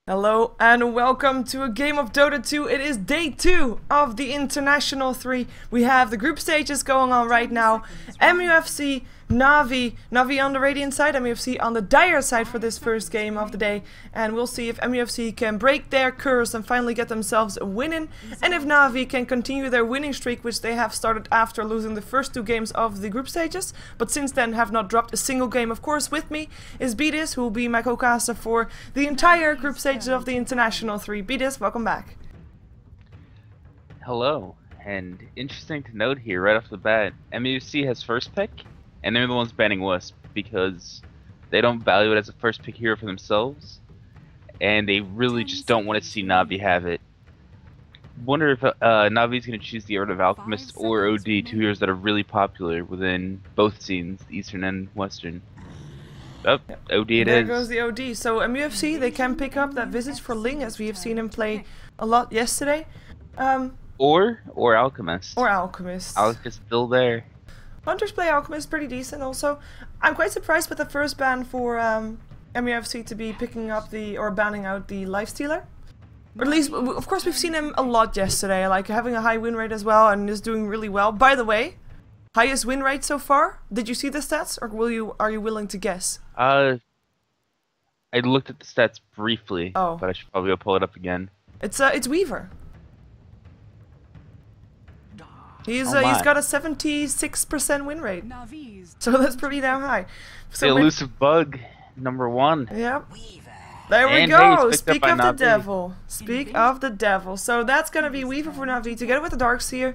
Hello and welcome to a game of Dota 2. It is day 2 of the International 3. We have the group stages going on right now. Mufc, Na'Vi on the Radiant side, Mufc on the Dire side for this first game of the day. And we'll see if Mufc can break their curse and finally get themselves a win-in. And if Na'Vi can continue their winning streak, which they have started after losing the first 2 games of the group stages. But since then have not dropped a single game. Of course, with me is Beatis, who will be my co-caster for the entire group stage of the International 3. Beatis, welcome back. Hello, and interesting to note here right off the bat, MUC has first pick, and they're the ones banning Wisp because they don't value it as a first pick hero for themselves, and they really just don't want to see Na'Vi have it. Wonder if Na'Vi's going to choose the Art of Alchemist or OD, 2 heroes that are really popular within both scenes, Eastern and Western. Oh, OD it is. There goes the OD. So MUFC, they can pick up that Visage for Ling, as we have seen him play a lot yesterday. Or Alchemist. Or Alchemist. Alchemist still there. Hunters play Alchemist pretty decent also. I'm quite surprised with the first ban for MUFC to be picking up or banning out the Lifestealer. Or at least, of course, we've seen him a lot yesterday, like having a high win rate as well and is doing really well. By the way, highest win rate so far? Did you see the stats, or are you willing to guess? I looked at the stats briefly, but I should probably go pull it up again. It's Weaver. He's got a 76% win rate, so that's pretty damn high. So the elusive bug, #1. Yep. There we go. Speak of the devil. Speak of the devil. So that's gonna be Weaver for Na'Vi together with the Darkseer.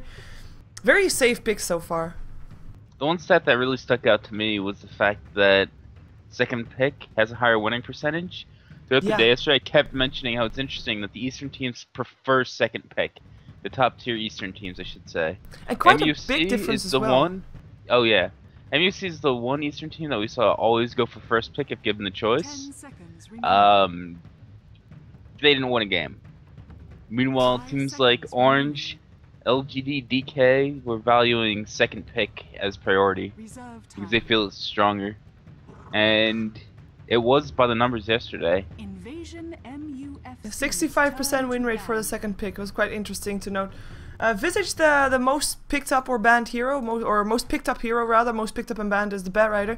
Very safe pick so far. The one stat that really stuck out to me was the fact that second pick has a higher winning percentage. Throughout the day yesterday, I kept mentioning how it's interesting that the Eastern teams prefer second pick. The top tier Eastern teams, I should say. And quite MUC a big difference is the one. Oh yeah, MUC is the one Eastern team that we saw always go for first pick if given the choice. They didn't win a game. Meanwhile, teams like Orange, LGD, DK were valuing second pick as priority because they feel it's stronger, and it was by the numbers yesterday. 65% win rate for the second pick. It was quite interesting to note. Visage, the most picked up or banned hero, most picked up hero rather, most picked up and banned is the Bat Rider.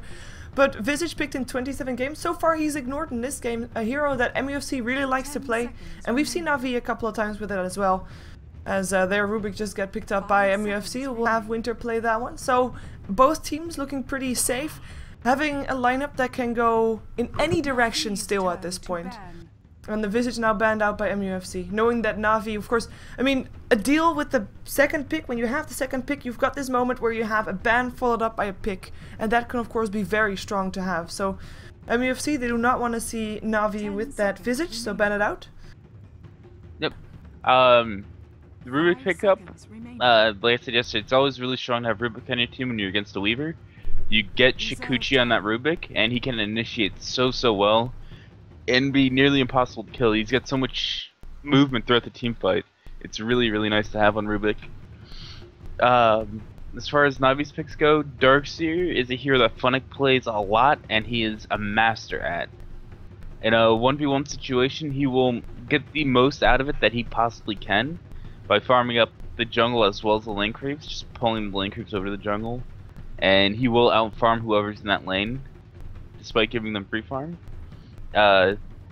But Visage picked in 27 games. So far he's ignored in this game, a hero that MUFC really likes to play, and we've seen Na'Vi a couple of times with it as well. As their Rubik just got picked up by MUFC, we'll have Winter play that one. So both teams looking pretty safe, having a lineup that can go in any direction still at this point. And the Visage now banned out by MUFC, knowing that Na'Vi, of course, I mean, a deal with the second pick, when you have the second pick, you've got this moment where you have a ban followed up by a pick, and that can of course be very strong to have. So MUFC, they do not want to see Na'Vi with that Visage, so ban it out. Yep. The Rubik pickup, like I said yesterday, it's always really strong to have Rubik on your team when you're against a Weaver. You get Shikuchi on that Rubik, and he can initiate so well, and be nearly impossible to kill. He's got so much movement throughout the team fight. It's really nice to have on Rubik. As far as Na'Vi's picks go, Darkseer is a hero that Funnick plays a lot, and he is a master at. In a 1v1 situation, he will get the most out of it that he possibly can by farming up the jungle as well as the lane creeps, just pulling the lane creeps over to the jungle, and he will out-farm whoever's in that lane, despite giving them free farm.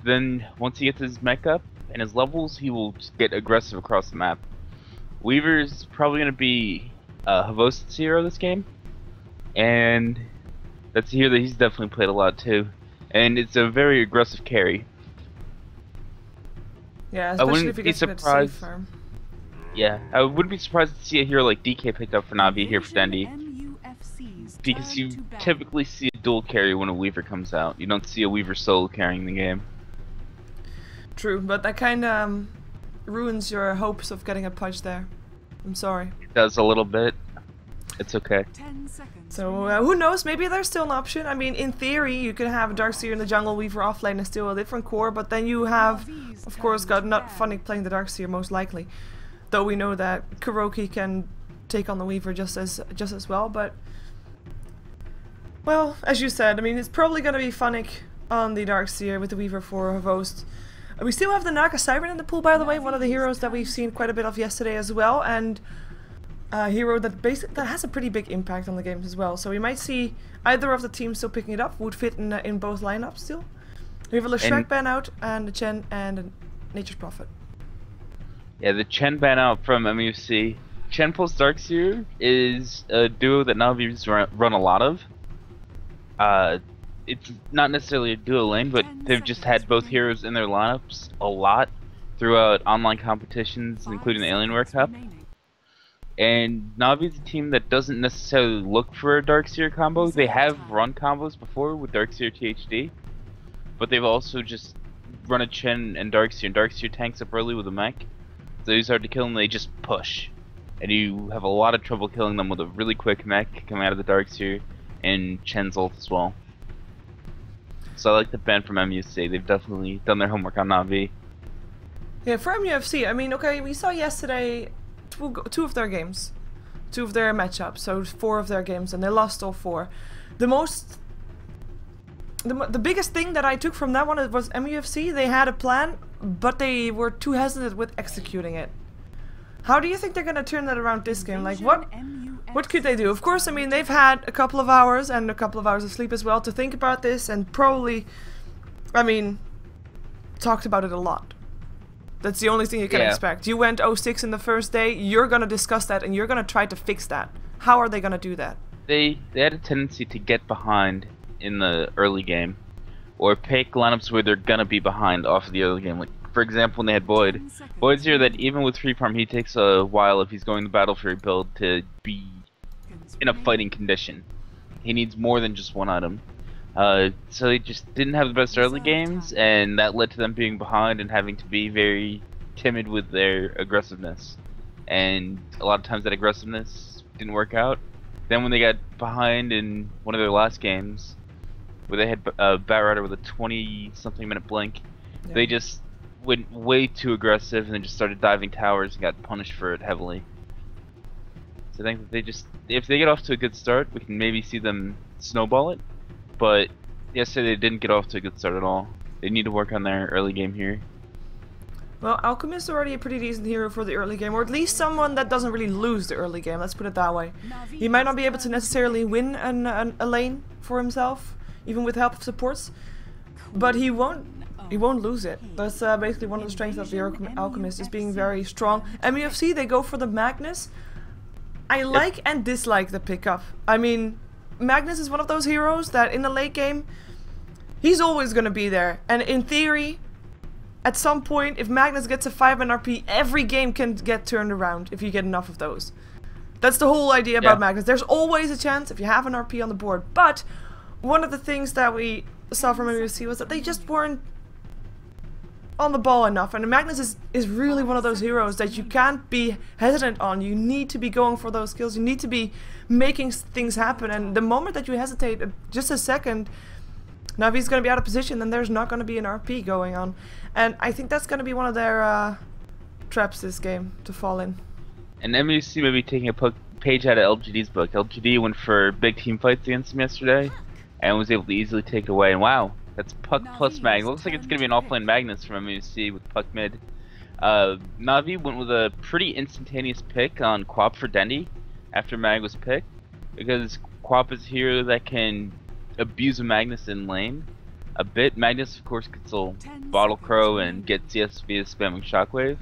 Then once he gets his mech up and his levels, he will just get aggressive across the map. Weaver's probably going to be Havos's hero this game, and that's a hero that he's definitely played a lot too, and it's a very aggressive carry. Yeah, especially if he gets a good safe farm. Yeah, I wouldn't be surprised to see a hero like DK picked up for Na'Vi here for Dendy, because you typically see a dual carry when a Weaver comes out. You don't see a Weaver solo carrying the game. True, but that kind of ruins your hopes of getting a punch there. I'm sorry. It does a little bit. It's okay. So who knows? Maybe there's still an option. I mean, in theory, you could have a Darkseer in the jungle, Weaver offlane, and still a different core. But then you have, of course, got not Funnick playing the Darkseer most likely. Though we know that Kuroki can take on the Weaver just as well. But well, as you said, I mean, it's probably gonna be Funnick on the Darkseer with the Weaver for a host. And we still have the Naga Siren in the pool, by the way, one of the heroes that we've seen quite a bit of yesterday as well, and a hero that has a pretty big impact on the games as well. So we might see either of the teams still picking it up, would fit in both lineups still. We have a Shrek ban out, and a Chen and a Nature's Prophet. Yeah, the Chen ban out from Mufc. Chen plus Darkseer is a duo that Navi's run a lot of. It's not necessarily a duo lane, but they've just had both heroes in their lineups a lot throughout online competitions, including the Alienware Cup. And Navi's a team that doesn't necessarily look for a Darkseer combo. They have run combos before with Darkseer THD, but they've also just run a Chen and Darkseer tanks up early with a mech. So he's hard to kill and they just push. And you have a lot of trouble killing them with a really quick mech coming out of the Darkseer and Chen's ult as well. So I like the ban from MUFC. They've definitely done their homework on Navi. Yeah, for MUFC, I mean, okay, we saw yesterday two of their games. Two of their matchups, so 4 of their games, and they lost all 4. The biggest thing that I took from that one was MUFC. They had a plan, but they were too hesitant with executing it. How do you think they're gonna turn that around this game? Like, what could they do? Of course, I mean, they've had a couple of hours and a couple of hours of sleep as well to think about this, and probably, I mean, talked about it a lot. That's the only thing you can expect. You went 0-6 in the first day, you're gonna discuss that, and you're gonna try to fix that. How are they gonna do that? They had a tendency to get behind in the early game, or pick lineups where they're gonna be behind off of the early game. Like, for example, when they had Boyd. Boyd's here that even with free farm, he takes a while if he's going the Battle Fury build to be in a fighting condition. He needs more than just one item. So they just didn't have the best early games, and that led to them being behind and having to be very timid with their aggressiveness. And a lot of times that aggressiveness didn't work out. Then when they got behind in one of their last games, where they had Batrider with a 20-something minute blink, they just went way too aggressive and then just started diving towers and got punished for it heavily. So I think that they just, if they get off to a good start, we can maybe see them snowball it. But yesterday they didn't get off to a good start at all. They need to work on their early game here. Well, Alchemist is already a pretty decent hero for the early game, or at least someone that doesn't really lose the early game, let's put it that way. He might not be able to necessarily win a lane for himself, even with help of supports, but he won't lose it. That's basically one of the strengths of the Alchemist, is being very strong. MUFC, they go for the Magnus. I like and dislike the pickup. I mean, Magnus is one of those heroes that in the late game, he's always going to be there. And in theory, at some point, if Magnus gets a 5 NRP, every game can get turned around if you get enough of those. That's the whole idea about Magnus. There's always a chance if you have an RP on the board. But one of the things that we saw from MUFC was that they just weren't on the ball enough, and Magnus is really one of those heroes that you can't be hesitant on. You need to be going for those kills, you need to be making things happen, and the moment that you hesitate just a second, now if he's going to be out of position, then there's not going to be an RP going on. And I think that's going to be one of their traps this game to fall in. And MUC may be taking a page out of LGD's book. LGD went for big team fights against him yesterday and was able to easily take it away, and wow, that's Puck plus Mag. Looks like it's going to be an offlane Magnus from MUC with Puck mid. Navi went with a pretty instantaneous pick on Quap for Dendy after Mag was picked, because Quap is a hero that can abuse a Magnus in lane a bit. Magnus, of course, can still Bottle Crow and get CS via spamming Shockwave,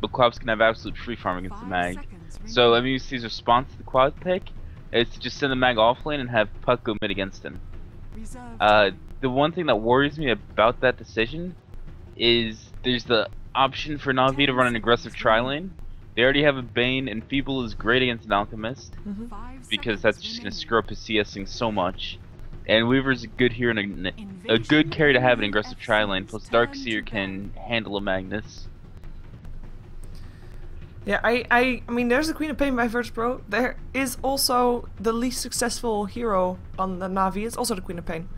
but Quap's can have absolute free farm against the Mag. So MUC's response to the Quad pick is to just send the Mag offlane and have Puck go mid against him. The one thing that worries me about that decision is there's the option for Navi to run an aggressive tri-lane. They already have a Bane, and Feeble is great against an Alchemist, because that's just going to screw up his CSing so much. And Weaver's a good hero and a good carry to have an aggressive tri-lane, plus Darkseer can handle a Magnus. Yeah, I mean, there's the Queen of Pain by Virtus.pro. There is also the least successful hero on the Navi. It's also the Queen of Pain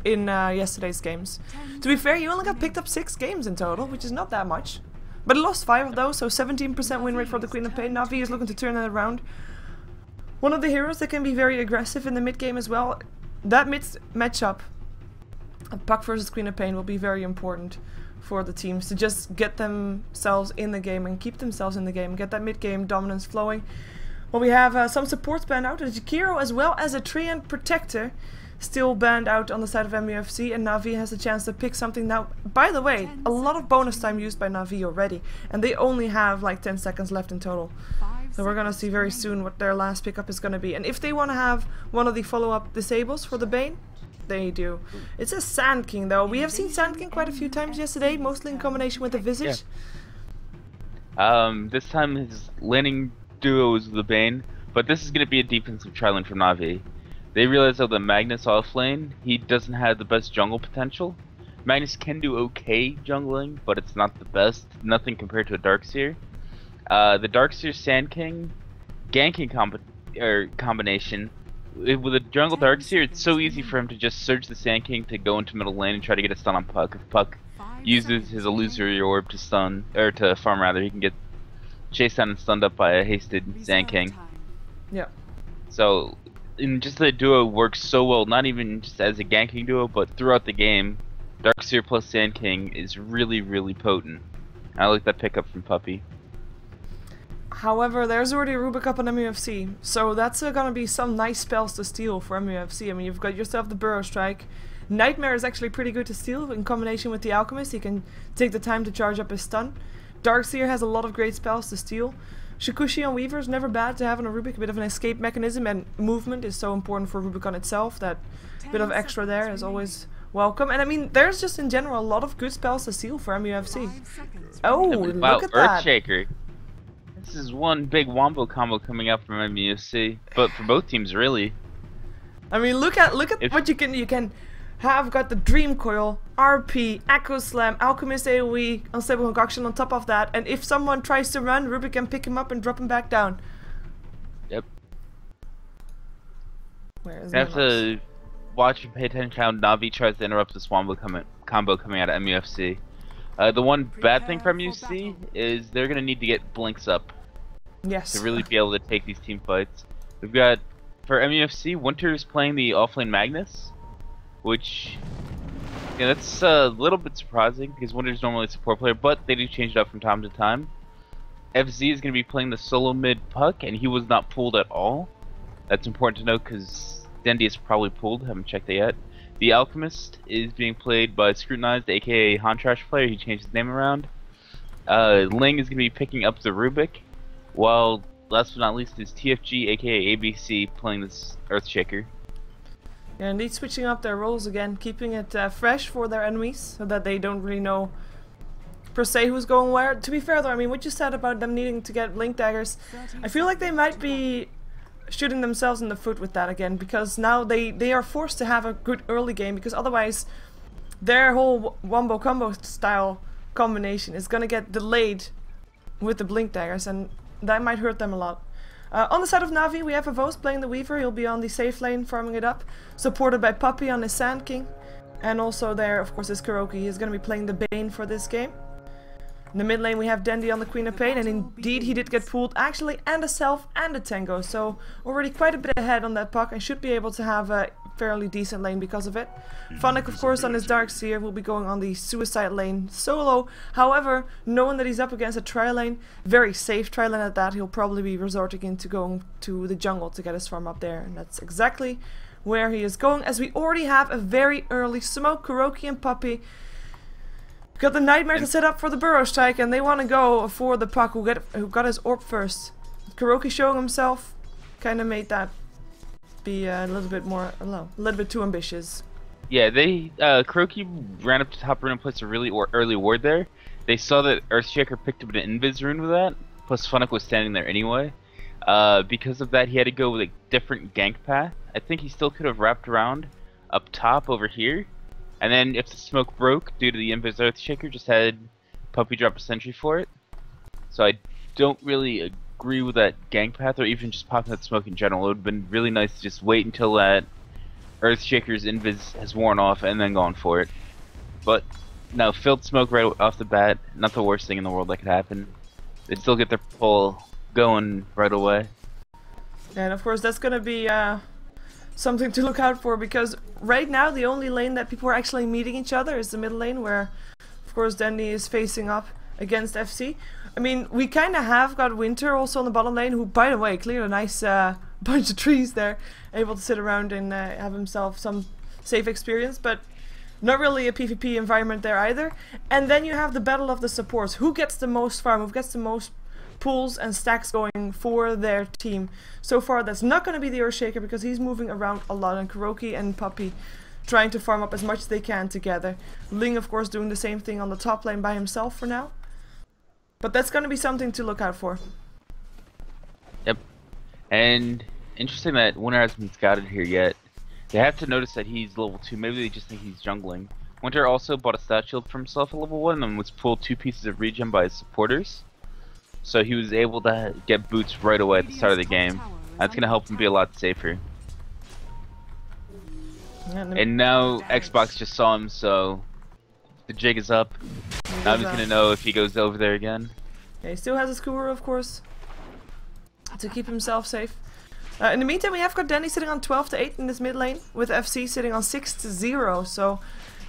in yesterday's games. To be fair, you only got picked up 6 games in total, which is not that much. But he lost 5 of those, so 17% win rate for the Queen of Pain. Navi is looking to turn that around. One of the heroes that can be very aggressive in the mid game as well. That mid matchup, Puck versus Queen of Pain, will be very important for the teams to just get themselves in the game and keep themselves in the game, get that mid-game dominance flowing. Well, we have some supports banned out, a Jakiro as well as a Treant Protector still banned out on the side of MUFC, and Na'Vi has a chance to pick something now. By the way, a lot of bonus time used by Na'Vi already, and they only have like 10 seconds left in total. So we're gonna see very soon what their last pickup is gonna be. And if they want to have one of the follow-up disables for the Bane, they do. It's a Sand King though. We have seen Sand King quite a few times yesterday, mostly in combination with the Visage. Yeah. This time his landing duo is the Bane, but this is gonna be a defensive tri-lane from Na'Vi. They realize that the Magnus offlane, he doesn't have the best jungle potential. Magnus can do okay jungling, but it's not the best. Nothing compared to a Darkseer. The Darkseer Sand King ganking combination, with a jungle Darkseer, it's so easy for him to just surge the Sand King to go into middle lane and try to get a stun on Puck. If Puck uses his illusory orb to stun, or to farm rather, he can get chased down and stunned up by a hasted Sand King. Yeah. So, just the duo works so well, not even just as a ganking duo, but throughout the game. Darkseer plus Sand King is really, really potent. I like that pickup from Puppy. However, there's already a Rubik up on MUFC, so that's gonna be some nice spells to steal for MUFC. I mean, you've got yourself the Burrow Strike. Nightmare is actually pretty good to steal in combination with the Alchemist. He can take the time to charge up his stun. Darkseer has a lot of great spells to steal. Shikushi on Weaver is never bad to have on a Rubik, a bit of an escape mechanism, and movement is so important for Rubicon itself that bit of extra there is always welcome. And I mean, there's just in general a lot of good spells to steal for MUFC. Oh, wow, look at that! Earthshaker. This is one big wombo combo coming up from MUFC, but for both teams really. I mean, look at what you can have got the Dream Coil, RP, Echo Slam, Alchemist AoE, Unstable Concoction on top of that, and if someone tries to run, Rubik can pick him up and drop him back down. Yep. Where is you have to watch and pay attention how Na'Vi tries to interrupt this wombo combo coming out of MUFC. The one bad thing for MUFC is they're going to need to get blinks up. Yes. To really be able to take these team fights. We've got, for MUFC, Winter's playing the offlane Magnus, which, yeah, that's a little bit surprising because Winter's normally a support player, but they do change it up from time to time. FZ is going to be playing the solo mid Puck, and he was not pulled at all. That's important to note because Dendi is probably pulled, haven't checked it yet. The Alchemist is being played by Scrutinized, aka Hontrash player, he changed his name around. Ling is going to be picking up the Rubik, while last but not least is TFG, aka ABC, playing this Earthshaker. Yeah, indeed switching up their roles again, keeping it fresh for their enemies, so that they don't really know per se who's going where. To be fair though, I mean, what you said about them needing to get Blink Daggers, I feel like they might be shooting themselves in the foot with that again, because now they are forced to have a good early game, because otherwise their whole wombo combo style combination is gonna get delayed with the Blink Daggers, and that might hurt them a lot. On the side of Na'Vi, we have Avos playing the Weaver. He'll be on the safe lane, farming it up, supported by Puppy on his Sand King. And also there, of course, is Kuroki. He's going to be playing the Bane for this game. In the mid lane, we have Dendi on the Queen of Pain, and indeed he did get pulled, actually, and a Self and a Tango. So already quite a bit ahead on that puck, and should be able to have a fairly decent lane because of it. Funnick, of course, on his Darkseer will be going on the Suicide lane solo. However, knowing that he's up against a tri-lane, very safe tri-lane at that, he'll probably be resorting into going to the jungle to get his farm up there. And that's exactly where he is going, as we already have a very early smoke. Kuroki and Puppy got the Nightmare to set up for the Burrow Strike, and they want to go for the puck who got his orb first. Kuroki showing himself kind of made that be a little bit too ambitious. Yeah, Kuroki ran up to top rune and placed a really early ward there. They saw that Earthshaker picked up an invis rune with that, plus Funnick was standing there anyway. Because of that, he had to go with a different gank path. I think he still could have wrapped around up top over here, and then if the smoke broke due to the invis Earthshaker, just had Puppy drop a sentry for it. So I don't really agree with that gank path, or even just popping that smoke in general. It would have been really nice to just wait until that Earthshaker's invis has worn off and then gone for it. But no, filled smoke right off the bat, not the worst thing in the world that could happen. They'd still get their pull going right away. And of course that's gonna be something to look out for, because right now the only lane that people are actually meeting each other is the middle lane, where Of course, Dandy is facing up against FC. I mean, we kind of have got Winter also on the bottom lane, who, by the way, cleared a nice bunch of trees there, able to sit around and have himself some safe experience, but not really a PvP environment there either. And then you have the battle of the supports. Who gets the most farm? Who gets the most pulls and stacks going for their team? So far, that's not going to be the Earthshaker because he's moving around a lot, and Kuroki and Puppy trying to farm up as much as they can together. Ling, of course, doing the same thing on the top lane by himself for now. But that's going to be something to look out for. Yep. And interesting that Winter hasn't been scouted here yet. They have to notice that he's level 2. Maybe they just think he's jungling. Winter also bought a stat shield for himself at level 1 and was pulled 2 pieces of regen by his supporters. So he was able to get boots right away at the start of the game. That's going to help him be a lot safer. And now Xbox just saw him, so the jig is up. Now he's going to know if he goes over there again. Yeah, he still has his Kuru, of course, to keep himself safe. In the meantime, we have got Danny sitting on 12-8 in this mid lane, with FC sitting on 6-0. So,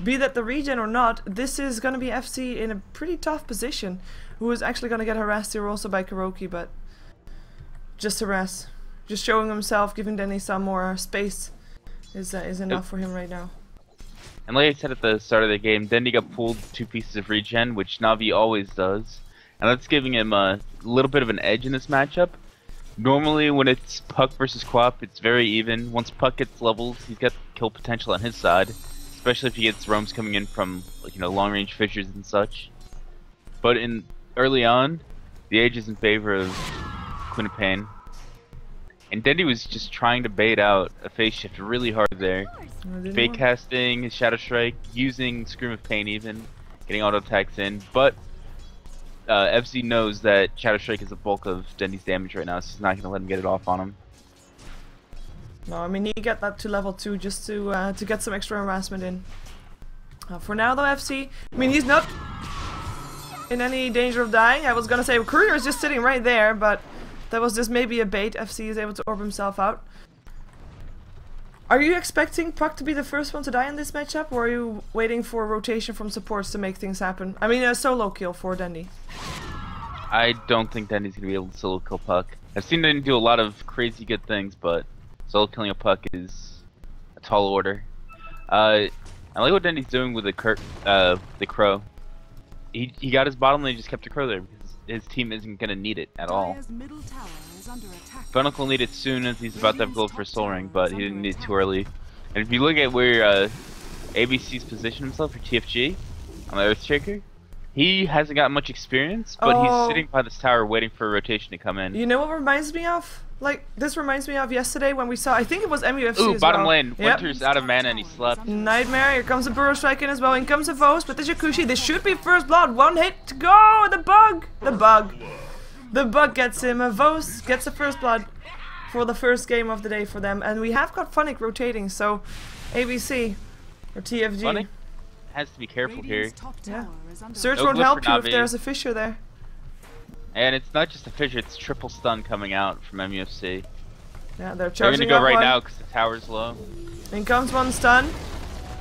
be that the regen or not, this is going to be FC in a pretty tough position. Who is actually going to get harassed here also by Kuroki, but just harass. Just showing himself, giving Danny some more space is enough for him right now. And like I said at the start of the game, Danny got pulled 2 pieces of regen, which Navi always does. And that's giving him a little bit of an edge in this matchup. Normally, when it's Puck versus Quap, it's very even. Once Puck gets levels, he's got kill potential on his side, especially if he gets roams coming in from, like, long-range fissures and such. But early on, the edge is in favor of Queen of Pain, and Dendy was just trying to bait out a phase shift really hard there. Fake casting his Shadow Strike, using Scream of Pain even, getting auto attacks in, but FC knows that Shadow Strike is the bulk of Dendy's damage right now, so he's not going to let him get it off on him. No, I mean, he get that to level 2 just to get some extra harassment in. For now though, FC, I mean, he's not in any danger of dying. I was going to say, Courier is just sitting right there, but that was just maybe a bait. FC is able to orb himself out. Are you expecting Puck to be the first one to die in this matchup, or are you waiting for rotation from supports to make things happen? I mean, a solo kill for Dandy. I don't think Dandy's going to be able to solo kill Puck. I've seen Dandy do a lot of crazy good things, but solo killing a Puck is a tall order. I like what Dandy's doing with the Crow. He got his bottom lane and just kept the Crow there because his team isn't going to need it at all. Fennec will need it soon as he's about to have gold for Soul Ring, but he didn't need it too early. And if you look at where ABC's positioned himself for TFG on the Earthshaker, he hasn't got much experience, but he's sitting by this tower waiting for a rotation to come in. You know what reminds me of? Like, this reminds me of yesterday when we saw, I think it was MUFC Ooh, as bottom well. lane. Yep. Winter's out of mana and he slept. Nightmare, here comes a Burrow Strike in as well. In comes a Vos, but the Jakushi, this should be first blood. 1 hit to go! The bug! The bug. The bug gets him. A Vos gets the first blood for the first game of the day for them. And we have got Funnick rotating, so ABC or TFG. Funnick has to be careful here. Yeah. Surge won't help you if there's a fissure there. And it's not just a fissure, it's triple stun coming out from MUFC. Yeah, they're They're charging gonna go up right one. now because the tower's low. In comes one stun.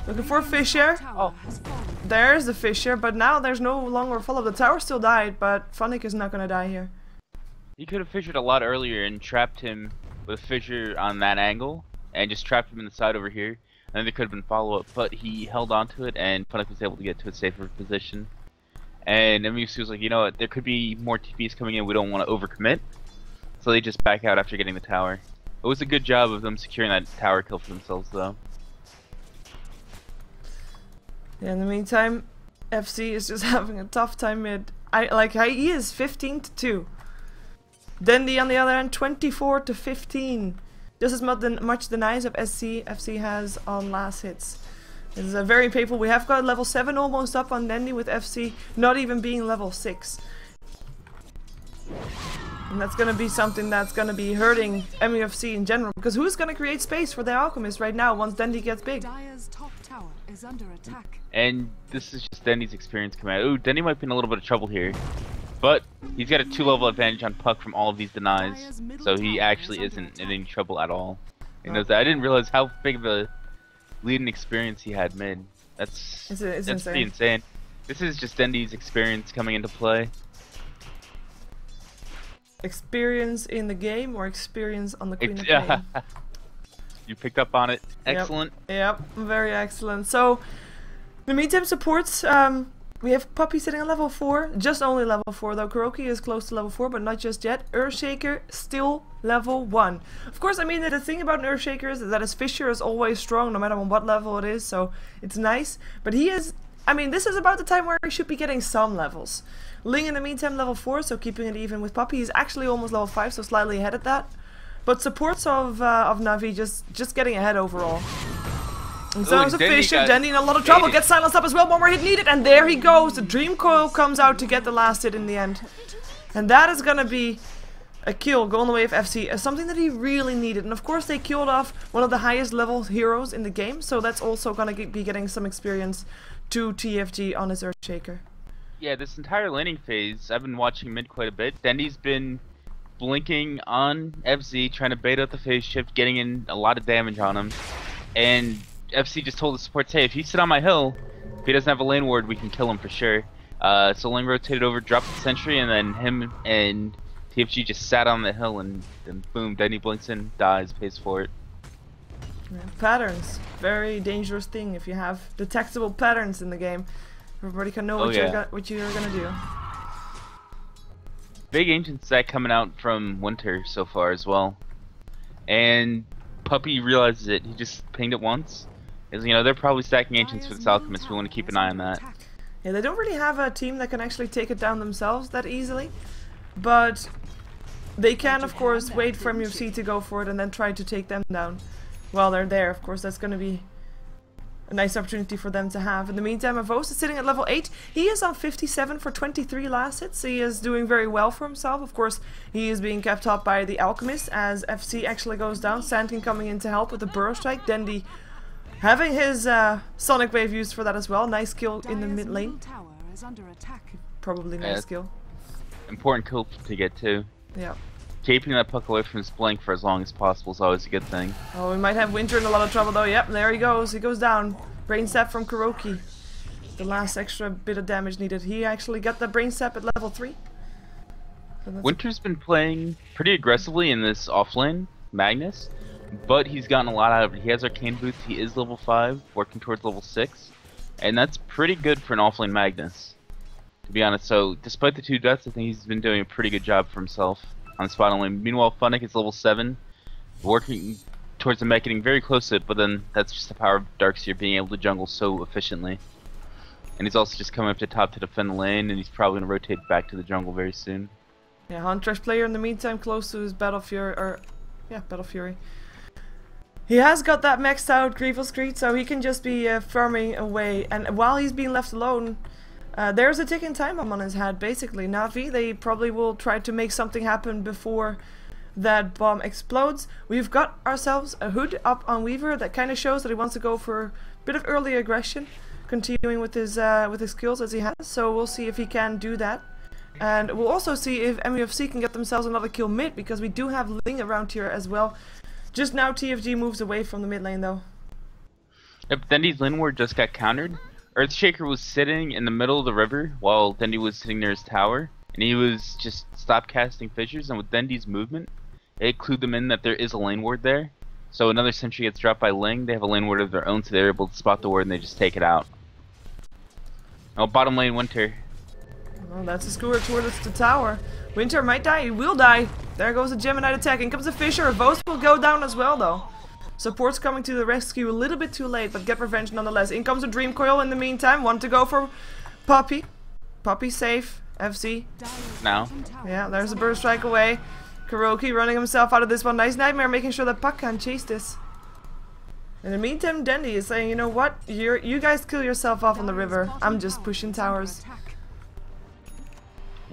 Looking for a fissure. Oh. There's the fissure, but now there's no longer follow. The tower still died, but Funnick is not gonna die here. He could have fissured a lot earlier and trapped him with a fissure on that angle, and just trapped him in the side over here. And then there could have been follow-up, but he held onto it, and Funnick was able to get to a safer position. And MUFC was like, you know what, there could be more TPs coming in, we don't want to overcommit. So they just back out after getting the tower. It was a good job of them securing that tower kill for themselves, though. Yeah, in the meantime, FC is just having a tough time mid. He is 15-2. Dandy on the other hand, 24-15. Just as much denies of FC has on last hits. This is a very painful. We have got level 7 almost up on Dandy with FC not even being level 6. And that's going to be something that's going to be hurting MUFC in general. Because who's going to create space for their Alchemist right now once Dandy gets big? Dire's top tower is under attack. And this is just Dandy's experience coming out. Ooh, Dandy might be in a little bit of trouble here. But he's got a 2-level advantage on Puck from all of these denies. So he actually isn't in any trouble at all. He knows that. I didn't realize how big of a leading experience he had mid. That's It's pretty insane. This is just Dendy's experience coming into play. Experience in the game or experience on the Queen of Pain? You picked up on it. Excellent. Yep, very excellent. So, in the meantime, supports, we have Puppy sitting at level 4, just only level 4 though. Kuroki is close to level 4, but not just yet. Earthshaker still level 1. Of course, I mean, the thing about an Earthshaker is that his Fissure is always strong, no matter on what level it is, so it's nice. But he is, I mean, this is about the time where he should be getting some levels. Ling in the meantime level 4, so keeping it even with Puppy. He's actually almost level 5, so slightly ahead at that. But supports of Na'Vi just getting ahead overall. And so there's a Fissure, Dendy in a lot of trouble, gets silenced up as well, one more hit needed, and there he goes! The Dream Coil comes out to get the last hit in the end. And that is gonna be a kill, go on the way of FC, something that he really needed. And of course they killed off one of the highest level heroes in the game, so that's also gonna be getting some experience to TFG on his Earthshaker. Yeah, this entire laning phase, I've been watching mid quite a bit. Dendy's been blinking on FZ, trying to bait out the phase shift, getting in a lot of damage on him. And FC just told the supports, hey, if you sit on my hill, if he doesn't have a lane ward, we can kill him for sure. So Ling rotated over, dropped the sentry, and then him and TFG just sat on the hill, and boom, Dendy blinks in, dies, pays for it. Yeah, patterns, very dangerous thing if you have detectable patterns in the game. Everybody can know what you're gonna do. Big ancient stack coming out from Winter so far as well. And Puppy realizes it, he just pinged it once. As you know, they're probably stacking ancients for this alchemist, we want to keep an eye on that. Yeah, they don't really have a team that can actually take it down themselves that easily. But they can of course wait for Mufc to go for it and then try to take them down while they're there. Of course that's gonna be a nice opportunity for them to have. In the meantime, Avos is sitting at level 8. He is on 57 for 23 last hits. He is doing very well for himself. Of course, he is being kept up by the Alchemist as FC actually goes down. Sandkin coming in to help with the Burrow Strike. Dendy having his Sonic Wave used for that as well. Nice kill in the mid lane. Probably nice kill. Important kill to get to. Yeah. Keeping that puck away from his blink for as long as possible is always a good thing. Oh, we might have Winter in a lot of trouble though. Yep, there he goes. He goes down. Brain Sap from Kuroki. The last extra bit of damage needed. He actually got the Brain Sap at level 3. So Winter's been playing pretty aggressively in this offlane, Magnus, but he's gotten a lot out of it. He has Arcane Boots, he is level 5, working towards level 6, and that's pretty good for an offlane Magnus, to be honest. So, despite the 2 deaths, I think he's been doing a pretty good job for himself on spot only. Meanwhile, Funnick is level 7, working towards the mech, getting very close to it, but then that's just the power of Darkseer being able to jungle so efficiently. And he's also just coming up to top to defend the lane, and he's probably going to rotate back to the jungle very soon. Yeah, Huntress player in the meantime close to his Battle Fury, Battle Fury. He has got that maxed out Grievous Greed, so he can just be farming away, and while he's being left alone, there's a ticking time bomb on his head, basically. Na'Vi, they probably will try to make something happen before that bomb explodes. We've got ourselves a hood up on Weaver that kind of shows that he wants to go for a bit of early aggression, continuing with his skills as he has, so we'll see if he can do that. And we'll also see if MUFC can get themselves another kill mid, because we do have Ling around here as well. Just now TFG moves away from the mid lane though. Yep, Dendy's lane ward just got countered. Earthshaker was sitting in the middle of the river while Dendy was sitting near his tower, and he was just stopped casting fissures, and with Dendy's movement, it clued them in that there is a lane ward there. So another sentry gets dropped by Ling, they have a lane ward of their own, so they're able to spot the ward and they just take it out. Oh, bottom lane Winter. Oh, that's a skewer towards the tower. Winter might die, he will die. There goes a Gemini attack, in comes a Fissure, Vos will go down as well though. Support's coming to the rescue a little bit too late, but get revenge nonetheless. In comes a Dream Coil in the meantime. Want to go for Puppy. Puppy safe. FC. Now. Yeah, there's a Burst Strike away. Kuroki running himself out of this one. Nice Nightmare, making sure that Puck can't chase this. In the meantime, Dendy is saying, you know what? You guys kill yourself off on the river. I'm just pushing towers.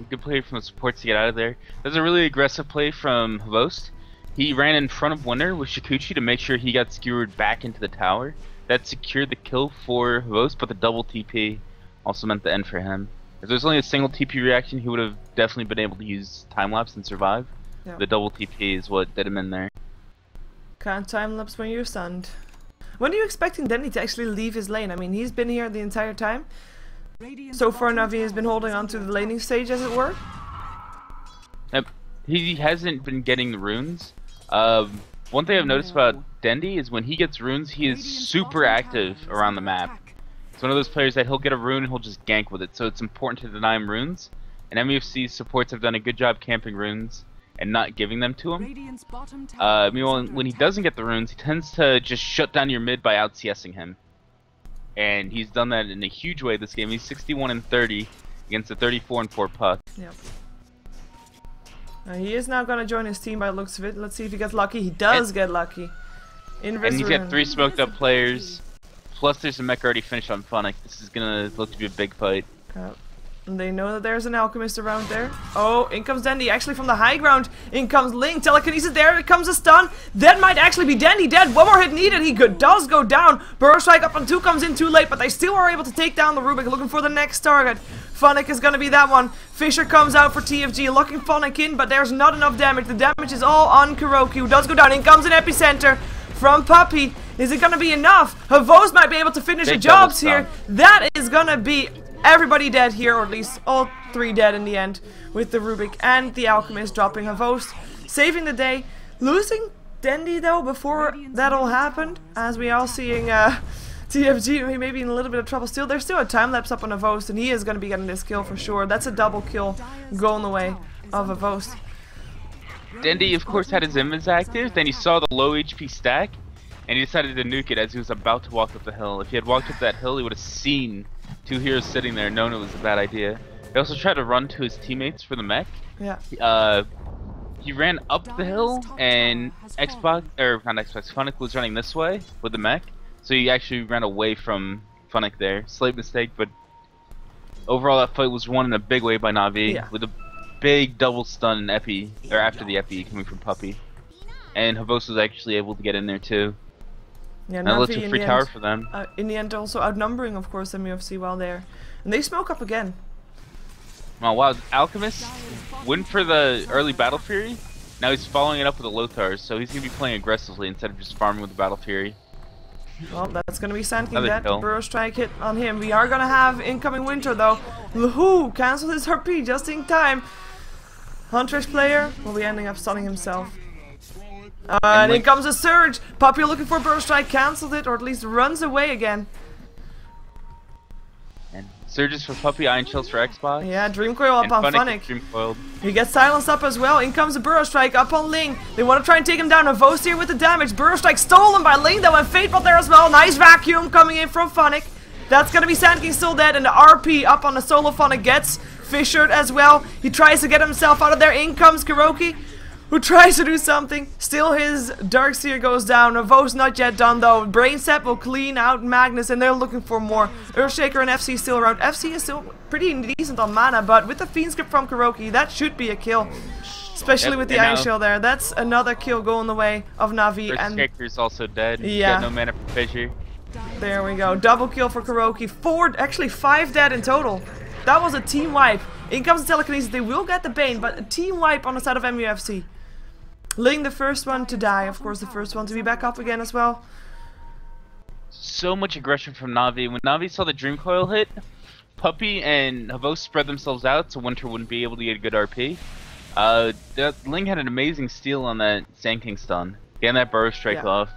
Good play from the supports to get out of there. There's a really aggressive play from Hvost. He ran in front of Winter with Shikuchi to make sure he got skewered back into the tower. That secured the kill for Hvost, but the double TP also meant the end for him. If there's only a single TP reaction, he would have definitely been able to use time-lapse and survive. Yep. The double TP is what did him in there. Can't time-lapse when you're stunned. When are you expecting Dendy to actually leave his lane? I mean, he's been here the entire time. So far, Navi has been holding on to the laning stage, as it were. Yep. He hasn't been getting the runes. One thing I've noticed about Dendi is when he gets runes, he is super active around the map. It's one of those players that he'll get a rune and he'll just gank with it, so it's important to deny him runes. And MUFC supports have done a good job camping runes and not giving them to him. Meanwhile, when he doesn't get the runes, he tends to just shut down your mid by out CSing him. And he's done that in a huge way this game. He's 61-30 against a 34-4 puck. Yep. He is now going to join his team by the looks of it. Let's see if he gets lucky. He does get lucky. And he's got 3 smoked up players. Plus there's a mech already finished on Funnick. This is going to look to be a big fight. And they know that there's an alchemist around there. Oh, in comes Dendi, actually from the high ground. In comes Ling, telekinesis there, it comes a stun. That might actually be Dendi dead. One more hit needed, he does go down. Burrow strike up on 2 comes in too late, but they still are able to take down the Rubik, looking for the next target. Funnick is gonna be that one. Fisher comes out for TFG, locking Funnick in, but there's not enough damage. The damage is all on Kuroki, who does go down. In comes an epicenter from Puppy. Is it gonna be enough? Havos might be able to finish the jobs here. That is gonna be everybody dead here, or at least all 3 dead in the end, with the Rubik and the Alchemist dropping Havos, saving the day. Losing Dendi though before that all happened, as we are seeing TFG maybe in a little bit of trouble still. There's still a time lapse up on Havos, and he is going to be getting this kill for sure. That's a double kill going away of Havos. Dendi of course had his invis active, then he saw the low HP stack, and he decided to nuke it as he was about to walk up the hill. If he had walked up that hill, he would have seen 2 heroes sitting there, known it was a bad idea. He also tried to run to his teammates for the mech. Yeah. He ran up the hill, and Funnick was running this way with the mech, so he actually ran away from Funnick there. Slight mistake, but overall that fight was won in a big way by Navi, with a big double stun and epi, or after the epi coming from Puppy. And Havos was actually able to get in there too. Yeah, and that led to a free tower for them. In the end, also outnumbering, of course, MUFC while there. And they smoke up again. Oh wow, Alchemist went for the early Battle Fury. Now he's following it up with a Lothar, so he's going to be playing aggressively instead of just farming with the Battle Fury. Well, that's going to be Sand King dead. Burrow strike hit on him. We are going to have incoming Winter though. Woohoo! Cancels his RP just in time. Huntress player will be ending up stunning himself. And in comes a Surge. Puppy looking for Burrow strike, cancels it, or at least runs away again. And Surges for Puppy, Iron Shells for Xbox. Yeah, Dream Coil up on Funnick. He gets silenced up as well. In comes a Burrow strike up on Ling. They want to try and take him down. Havos here with the damage. Burrow strike stolen by Ling though, and Fateful there as well. Nice vacuum coming in from Funnick. That's gonna be Sand King still dead, and the RP up on the solo Funnick gets Fishered as well. He tries to get himself out of there. In comes Kuroki, who tries to do something. Still his Darkseer goes down. Havos not yet done though. Brainset will clean out Magnus, and they're looking for more. Earthshaker and FC still around. FC is still pretty decent on mana, but with the Fiend Script from Kuroki, that should be a kill. Especially with the Iron Shield there. That's another kill going the way of Navi. And Earthshaker's also dead. Yeah. He's got no mana for Fissure. There we go. Double kill for Kuroki. 4, actually 5 dead in total. That was a team wipe. In comes the telekinesis. They will get the Bane, but a team wipe on the side of MUFC. Ling the first one to die, of course the first one to be back up again as well. So much aggression from Navi. When Navi saw the Dream Coil hit, Puppy and Havos spread themselves out so Winter wouldn't be able to get a good RP. Ling had an amazing steal on that Sand King stun, getting that Burrow strike off.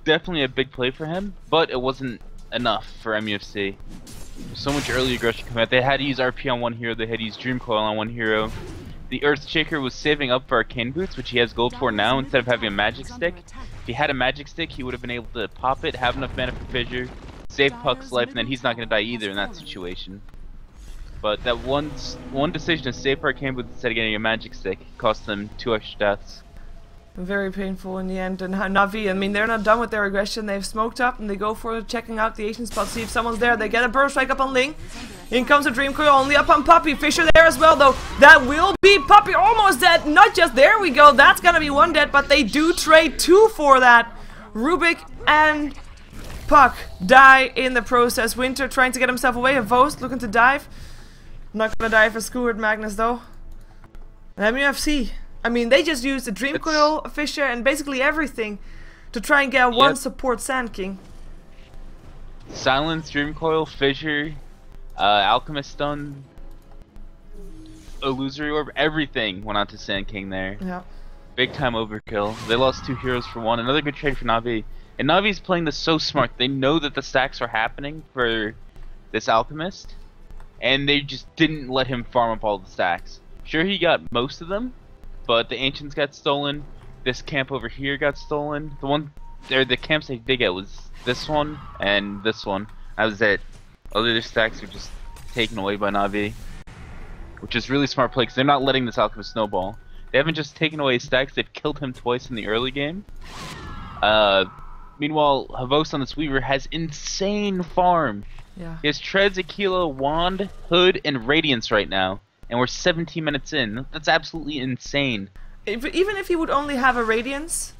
Definitely a big play for him, but it wasn't enough for MUFC. So much early aggression coming out. They had to use RP on one hero, they had to use Dream Coil on one hero. The Earthshaker was saving up for Arcane Boots, which he has gold for now, instead of having a Magic Stick. If he had a Magic Stick, he would have been able to pop it, have enough mana for Fissure, save Puck's life, and then he's not going to die either in that situation. But that one decision to save Arcane Boots instead of getting a Magic Stick cost them 2 extra deaths. Very painful in the end. And Navi, I mean, they're not done with their aggression. They've smoked up and they go for checking out the Asian spot, see if someone's there. They get a Burrow strike up on Ling. In comes a Dream Coil, only up on Puppy. Fisher there as well, though. That will be Puppy, almost dead. Not just, there we go. That's gonna be 1 dead, but they do trade 2 for that. Rubik and Puck die in the process. Winter trying to get himself away. Havos looking to dive. Not gonna die for Skewered Magnus, though. And MUFC. I mean, they just used the Dream Coil, Fisher, and basically everything to try and get one support Sand King. Silence, Dream Coil, Fissure, Alchemist Stone, Illusory Orb, everything went on to Sand King there. Yeah. Big time overkill. They lost 2 heroes for 1. Another good trade for Na'Vi. And Na'Vi's playing this so smart. They know that the stacks are happening for this Alchemist, and they just didn't let him farm up all the stacks. Sure, he got most of them, but the Ancients got stolen. This camp over here got stolen. The camps they did get was this one and this one. That was it. All the other stacks were just taken away by Na'Vi, which is really smart play because they're not letting this Alchemist snowball. They haven't just taken away his stacks, they've killed him twice in the early game. Meanwhile, Havos on this Weaver has insane farm. Yeah. He has Treads, Aquila, Wand, Hood, and Radiance right now. And we're 17 minutes in. That's absolutely insane. Even if he would only have a Radiance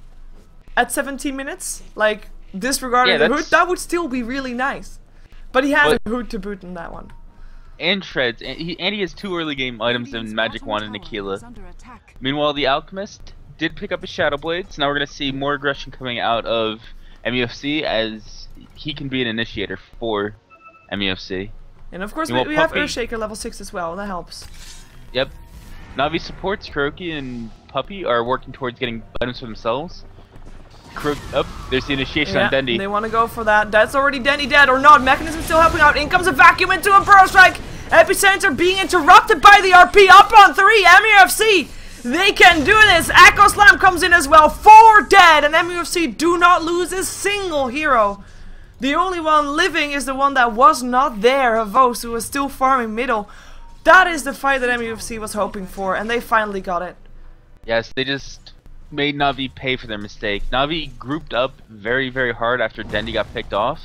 at 17 minutes, like disregarding the Hood, that would still be really nice. But he has a Hood to boot in that one. And Treads, and he has 2 early game items in Magic Wand and Aquila. Meanwhile, the Alchemist did pick up his Shadow Blades. Now we're going to see more aggression coming out of MUFC as he can be an initiator for MUFC. And of course we have Earthshaker level 6 as well, that helps. Yep. Na'Vi supports, Kuroki and Puppy are working towards getting items for themselves. There's the initiation on Dendi. They want to go for that. That's already Dendi dead or not. Mechanism still helping out. In comes a vacuum into a burrow strike. Epicenter being interrupted by the RP. Up on 3. MUFC. They can do this. Echo Slam comes in as well. 4 dead. And MUFC do not lose a single hero. The only one living is the one that was not there. Havos, who was still farming middle. That is the fight that MUFC was hoping for. And they finally got it. Yes, they just made Na'Vi pay for their mistake. Na'Vi grouped up very, very hard after Dendi got picked off.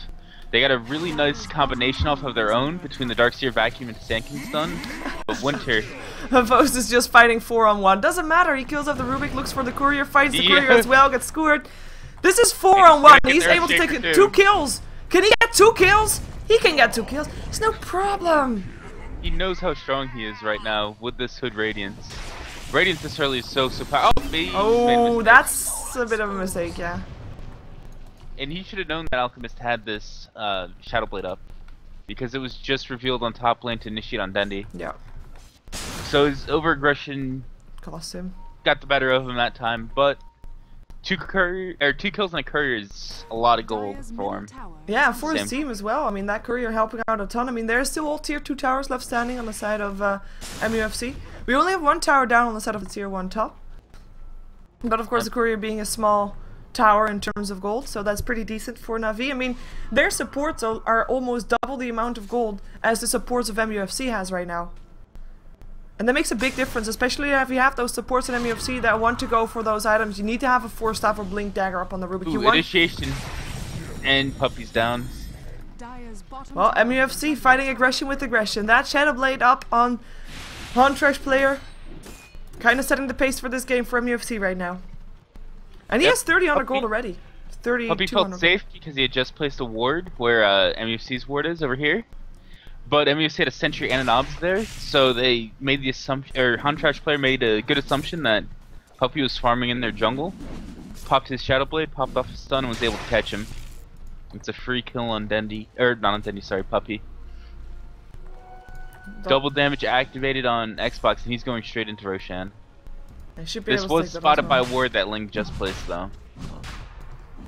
They got a really nice combination off of their own between the Darkseer Vacuum and Sand King Stun. But Winter... Havos is just fighting 4-on-1. Doesn't matter, he kills off the Rubik, looks for the Courier, fights the Courier as well, gets skewered. This is 4-on-1, he's able to take 2 kills. Can he get 2 kills? He can get 2 kills, it's no problem. He knows how strong he is right now with this Hood Radiance. Radiance this early is so powerful. Oh, that's a bit of a mistake, yeah. And he should have known that Alchemist had this Shadow Blade up, because it was just revealed on top lane to initiate on Dendi. Yeah. So his over-aggression cost him. Got the better of him that time, but 2 kills and a Courier is a lot of gold for him. Yeah, for his team as well. I mean, that Courier helping out a ton. I mean, there's still all tier 2 towers left standing on the side of MUFC. We only have 1 tower down on the side of the tier 1 top. But of course, the Courier being a small tower in terms of gold, so that's pretty decent for Na'Vi. I mean, their supports are almost double the amount of gold as the supports of MUFC has right now. And that makes a big difference, especially if you have those supports in MUFC that want to go for those items. You need to have a 4-staff or Blink Dagger up on the Rubik. Ooh, initiation and Puppy's down. Well, MUFC fighting aggression with aggression. That Shadow Blade up on Trash player. Kind of setting the pace for this game for MUFC right now. And he has 30 gold already. 30. Puppy felt safe because he had just placed a ward where MUFC's ward is over here. But MUFC had a Sentry and an Obs there, so they made the assumption, or Hantrash player made a good assumption that Puppy was farming in their jungle. Popped his Shadow Blade, popped off his stun, and was able to catch him. It's a free kill on Dendi, or not on Dendi, sorry, Puppy. Double damage activated on Xbox, and he's going straight into Roshan. This was spotted by a ward that Link just placed, though.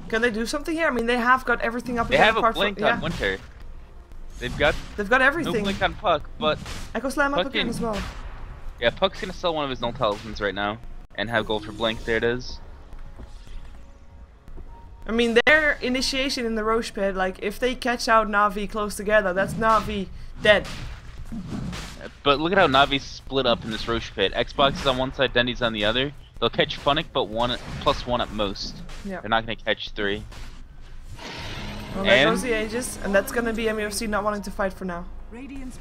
Can they do something here? I mean, they have got everything up. They have a blink on Winter. They've got everything. No blink on Puck, but Echo Slam up again as well. Yeah, Puck's gonna sell one of his null talismans right now and have gold for blink. There it is. I mean, their initiation in the Roche pit, like if they catch out Na'Vi close together, that's Na'Vi dead. But look at how Na'Vi's split up in this Roche pit. Xbox is on one side, Dendi's on the other. They'll catch Funnick, but +1 at most. Yeah. They're not gonna catch 3. Well, there goes the Aegis, and that's gonna be MUFC not wanting to fight for now.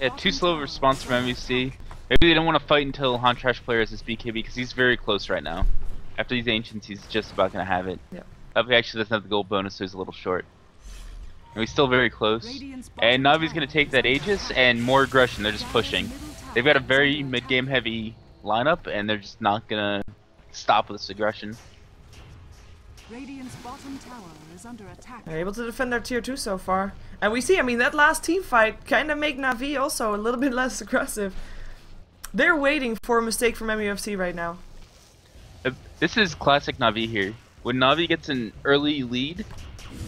Yeah, too slow of a response from MUFC. Maybe they don't want to fight until Hantrash player has his BKB because he's very close right now. After these Ancients, he's just about gonna have it. Yeah. Puppy actually doesn't have the gold bonus, so he's a little short. And he's still very close. And Navi's gonna take that Aegis and more aggression. They're just pushing. They've got a very mid-game heavy lineup, and they're just not gonna stop with this aggression. Radiant's bottom tower is under attack. They're able to defend their tier 2 so far. And we see, I mean, that last team fight kind of make Na'Vi also a little bit less aggressive. They're waiting for a mistake from MUFC right now. This is classic Na'Vi here. When Na'Vi gets an early lead,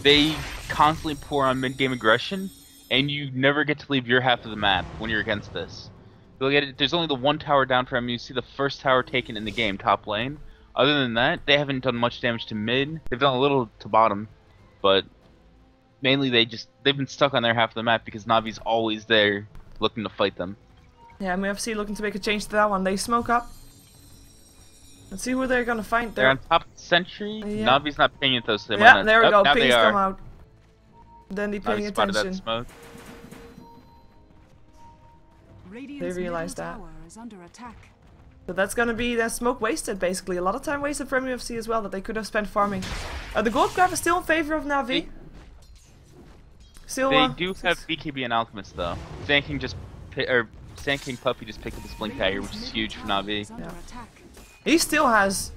they constantly pour on mid-game aggression, and you never get to leave your half of the map when you're against this. Look at it, there's only the one tower down for MUFC, the first tower taken in the game, top lane. Other than that, they haven't done much damage to mid. They've done a little to bottom, but mainly they've been stuck on their half of the map because Na'Vi's always there looking to fight them. Yeah, MUFC looking to make a change to that one. They smoke up. Let's see who they're gonna find. They're on top of the Sentry. Yeah. Na'Vi's not paying it though, so they might Yeah, not. there we go. Now Pings they are. come out. Then they paying Na'Vi spotted that attention. smoke. Radiant's realized middle that. tower is under attack. So that's gonna be the smoke wasted, basically. A lot of time wasted for MUFC as well that they could have spent farming. The gold graph is still in favor of Na'Vi. Still, They do have BKB and Alchemist though. Sand King Puppy just picked up his Blink Dagger, which is huge for Na'Vi. Yeah. He still has.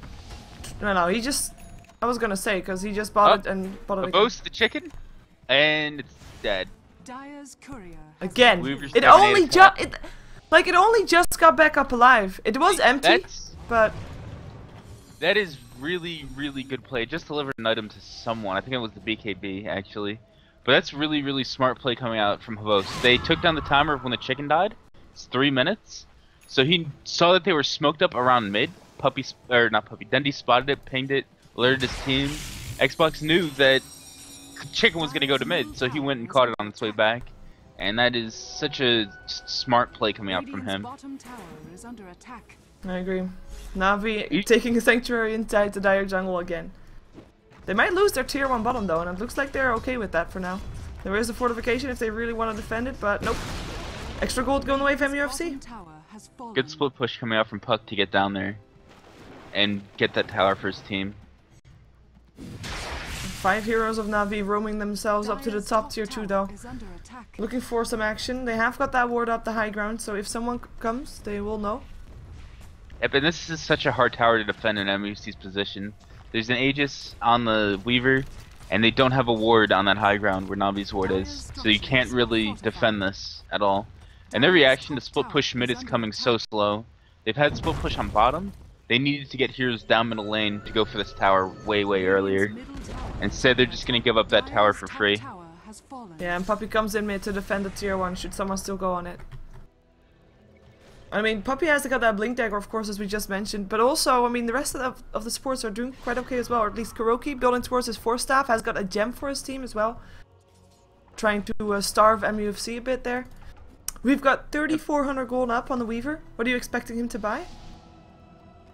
No, he just. I was gonna say because he just bought it and bought it again. Boast the chicken, and it's dead. Dire's courier has Again, Weaver's it dominated only top. just it only just got back up alive. It was empty, but That is really, really good play. Just delivered an item to someone. I think it was the BKB actually, but that's really, really smart play coming out from Havos. They took down the timer of when the chicken died. It's 3 minutes, so he saw that they were smoked up around mid. Dundee spotted it, pinged it, alerted his team. Xbox knew that chicken was gonna go to mid, so he went and caught it on its way back. And that is such a smart play coming out from him. bottom tower is under attack. I agree. Na'Vi taking a sanctuary inside the Dire jungle again. They might lose their tier 1 bottom though, and it looks like they're okay with that for now. There is a fortification if they really want to defend it, but nope. Extra gold going away from MUFC. Good split push coming out from Puck to get down there and get that tower for his team. 5 heroes of Na'Vi roaming themselves up to the top tier 2 though. Looking for some action. They have got that ward up the high ground, so if someone comes, they will know. Yeah, but this is such a hard tower to defend in MUFC's position. There's an Aegis on the Weaver, and they don't have a ward on that high ground where Na'Vi's ward is, so you can't really defend this at all. And their reaction to split push mid is coming so slow. They've had split push on bottom. They needed to get heroes down middle lane to go for this tower way earlier. Instead, they're just gonna give up that tower for free. Yeah, and Puppy comes in mid to defend the tier 1 should someone still go on it. I mean, Puppy has got that Blink Dagger, of course, as we just mentioned, but also, I mean, the rest of the supports are doing quite okay as well, or at least Kuroki, building towards his 4 staff, has got a gem for his team as well. Trying to starve MUFC a bit there. We've got 3,400 gold up on the Weaver. What are you expecting him to buy?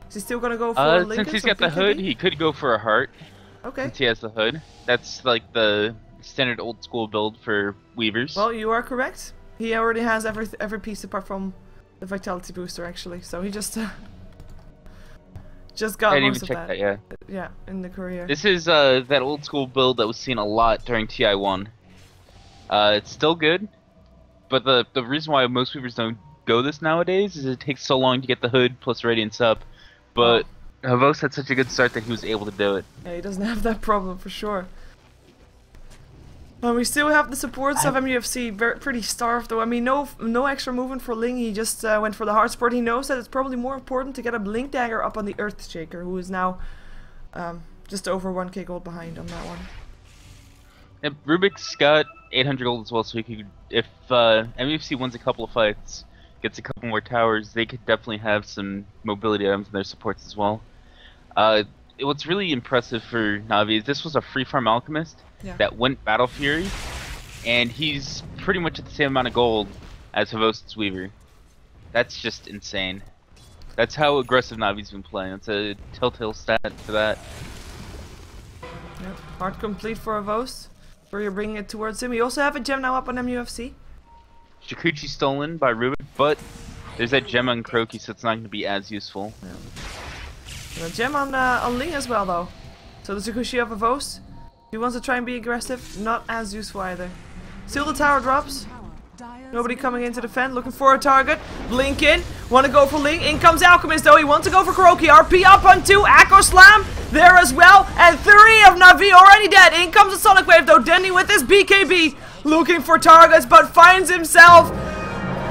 Is he still gonna go for Lincoln? Since he's got the hood, he could go for a heart. Okay. Since he has the hood. That's like the standard old school build for Weavers. Well, you are correct. He already has every piece apart from the vitality booster, actually. So he just got most of that. Yeah. Yeah, in the career. This is that old school build that was seen a lot during TI1. It's still good, but the reason why most Weavers don't go this nowadays is it takes so long to get the hood plus Radiance up. But Havos had such a good start that he was able to do it. Yeah, he doesn't have that problem for sure. And we still have the supports of MUFC pretty starved though. I mean, no extra movement for Ling. He just went for the hard support. He knows that it's probably more important to get a Blink Dagger up on the Earthshaker, who is now just over 1k gold behind on that one. And Rubik's got 800 gold as well, so he could, if MUFC wins a couple of fights, gets a couple more towers, they could definitely have some mobility items in their supports as well. What's really impressive for Na'Vi is this was a free farm Alchemist that went Battle Fury, and he's pretty much at the same amount of gold as Havos's Weaver. That's just insane. That's how aggressive Na'Vi's been playing. It's a telltale stat for that. Yep. Hard complete for Havos, where you're bringing it towards him. You also have a gem now up on MUFC. Shakuchi stolen by Rubik, but there's that gem on Kroki, so it's not going to be as useful. Yeah. And a gem on Ling as well, though. So the Shakuchi of Havos, if he wants to try and be aggressive, not as useful either. Still the tower drops. Nobody coming in to defend, looking for a target. Blink in, want to go for Ling. In comes Alchemist though, he wants to go for Kuroki. RP up on 2, Echo Slam. there as well. And 3 of Na'Vi already dead. In comes the Sonic Wave though. Dendy with his BKB looking for targets, but finds himself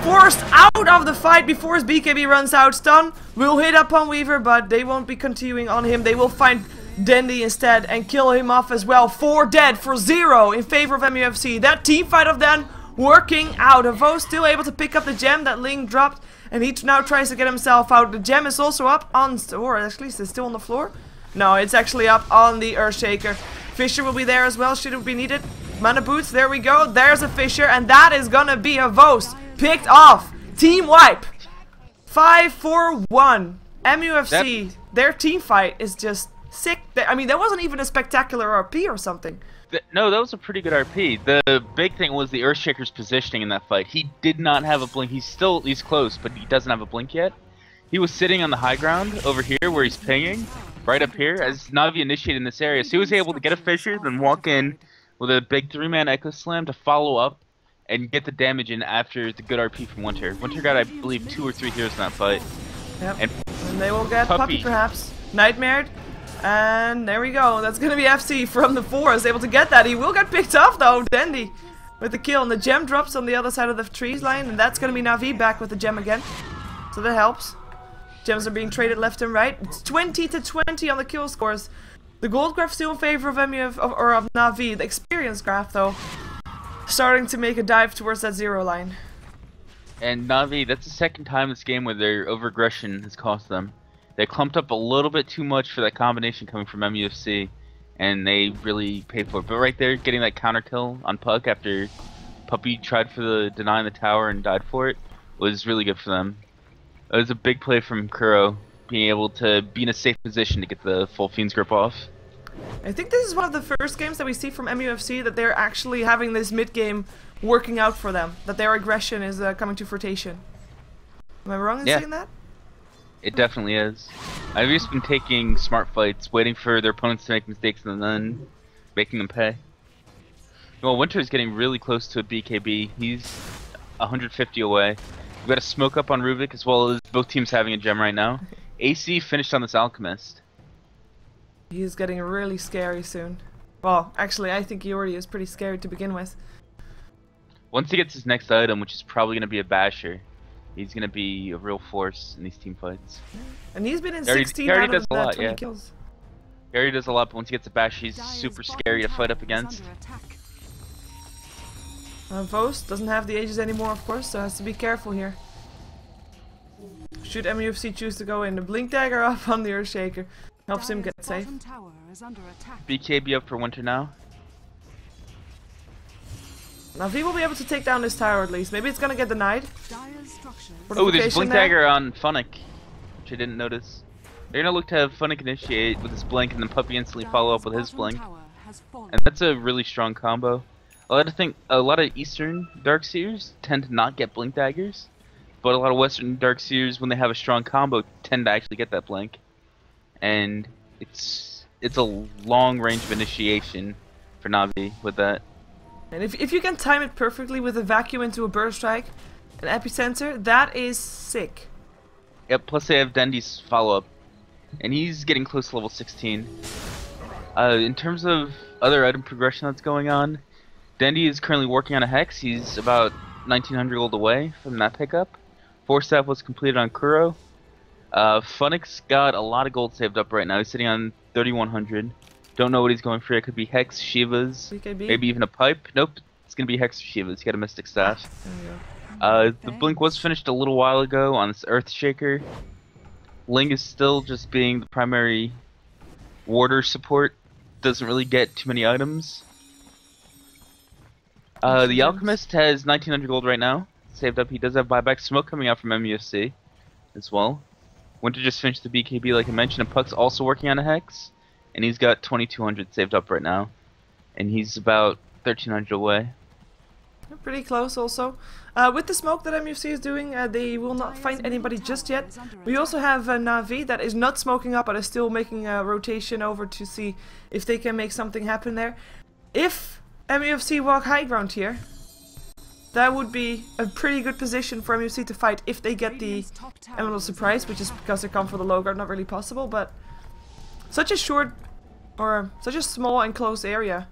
forced out of the fight before his BKB runs out. Stun will hit upon Weaver, but they won't be continuing on him. They will find Dendy instead and kill him off as well. 4 dead for 0 in favor of MUFC. That team fight of them working out. Avo still able to pick up the gem that Ling dropped, and he now tries to get himself out. The gem is also up on, or actually is it still on the floor? No, it's actually up on the Earthshaker. Fisher will be there as well, should it be needed. Mana boots, there we go. There's a Fisher, and that is gonna be a Vos picked off. Team wipe. 5-4-1. MUFC, their team fight is just sick. I mean, that wasn't even a spectacular RP or something. No, that was a pretty good RP. The big thing was the Earthshaker's positioning in that fight. He did not have a blink. He's close, but he doesn't have a blink yet. He was sitting on the high ground over here where he's pinging, right up here, as Na'Vi initiated in this area. So he was able to get a Fisher, then walk in with a big 3-man Echo Slam to follow up and get the damage in after the good RP from Winter. Winter got, I believe, 2 or 3 heroes in that fight. Yep. And they will get Puppy perhaps. Nightmared. And there we go. That's going to be FC from the forest. Able to get that. He will get picked off though. Dendy with the kill. And the gem drops on the other side of the trees line. And that's going to be Na'Vi back with the gem again. So that helps. Gems are being traded left and right. It's 20-20 on the kill scores. The gold graph still in favor of of Na'Vi. The experience graph though starting to make a dive towards that 0 line. And Na'Vi, that's the second time this game where their overaggression has cost them. They clumped up a little bit too much for that combination coming from MUFC, and they really paid for it. But right there, getting that counter kill on Puck after Puppy tried for the denying the tower and died for it was really good for them. It was a big play from Kuro, being able to be in a safe position to get the full Fiend's Grip off. I think this is one of the first games that we see from MUFC that they're actually having this mid-game working out for them. That their aggression is coming to fruition. Am I wrong in saying that? It definitely is. I've just been taking smart fights, waiting for their opponents to make mistakes and then making them pay. Well, Winter is getting really close to a BKB. He's 150 away. We've got a smoke up on Rubik as well as both teams having a gem right now. AC finished on this Alchemist. He's getting really scary soon. Well, actually, I think he already is pretty scary to begin with. Once he gets his next item, which is probably going to be a Basher, he's going to be a real force in these team fights. And he's been in 16 out of the 20 kills. He already does a lot, but once he gets a Bash, he's super scary to fight up against. Vos doesn't have the ages anymore, of course, so has to be careful here. Should MUFC choose to go in, the Blink Dagger up on the Earthshaker helps him get safe. BKB up for Winter now. Na'Vi will be able to take down this tower at least. Maybe it's gonna get denied. Oh, there's Blink Dagger on Funnick, which I didn't notice. They're gonna look to have Funnick initiate with his blink and then Puppy instantly follow up with his blink. And that's a really strong combo. A lot of Eastern Darkseers tend to not get Blink Daggers, but a lot of Western Darkseers, when they have a strong combo, tend to actually get that blink. And it's a long range of initiation for Na'Vi with that. And if you can time it perfectly with a vacuum into a burst strike, an epicenter, that is sick. Yep, plus they have Dendy's follow-up, and he's getting close to level 16. In terms of other item progression that's going on, Dendy is currently working on a Hex. He's about 1900 gold away from that pickup. 4-staff was completed on Kuro. Funnick's got a lot of gold saved up right now. He's sitting on 3100. Don't know what he's going for. It could be Hex, Shiva's, maybe even a pipe. Nope, it's gonna be Hex or Shiva's. He got a Mystic Staff. The blink was finished a little while ago on this Earthshaker. Ling is still just being the primary warder support. Doesn't really get too many items. The Alchemist has 1900 gold right now. Saved up. He does have buyback. Smoke coming out from MUFC as well. Winter just finished the BKB like I mentioned. And Puck's also working on a Hex. And he's got 2200 saved up right now. And he's about 1300 away. Pretty close also. With the smoke that MUFC is doing, they will not find anybody just yet. We also have Na'Vi that is not smoking up but is still making a rotation over to see if they can make something happen there. If MUFC walk high ground here, that would be a pretty good position for MUFC to fight if they get the Emerald Surprise, which is because they come for the low guard, not really possible, but such a short, or such a small and close area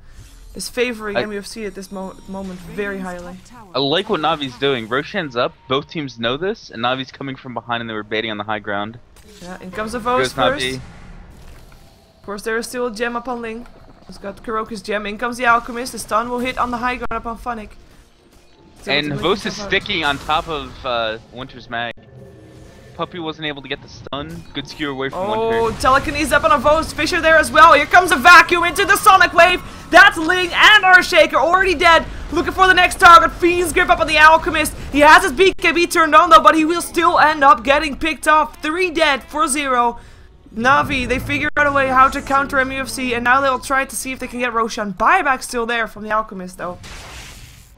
is favoring MUFC at this moment very highly. I like what Navi's doing. Roshan's up, both teams know this, and Navi's coming from behind and they were baiting on the high ground. Yeah, in comes the Vos first. Of course, there is still a gem up on Ling. He's got Kuroki's gem. In comes the Alchemist. The stun will hit on the high ground up on Funnick. And Vos is sticking on top of Winter's mag. Puppy wasn't able to get the stun. Good skewer away from Winter. Oh, telekinesis up on a Vos. Fisher there as well. Here comes a vacuum into the Sonic Wave. That's Ling and Earthshaker already dead. Looking for the next target. Fiend's grip up on the Alchemist. He has his BKB turned on though, but he will still end up getting picked off. 3 dead for 0. Na'Vi, they figured out a way how to counter MUFC, and now they'll try to see if they can get Roshan. Buyback still there from the Alchemist though.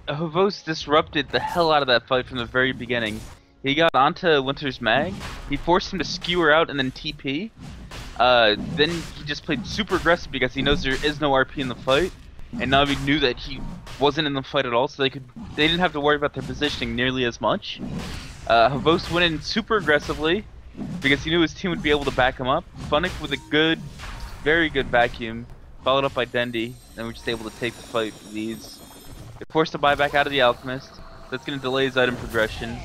Vos disrupted the hell out of that fight from the very beginning. He got onto Winter's mag, he forced him to skewer out and then TP. Then he just played super aggressive because he knows there is no RP in the fight. And Na'Vi knew that he wasn't in the fight at all, so they didn't have to worry about their positioning nearly as much. Vos went in super aggressively because he knew his team would be able to back him up. Funnick with a very good vacuum, followed up by Dendi, and we're just able to take the fight with ease. They forced a buyback out of the Alchemist. That's going to delay his item progression.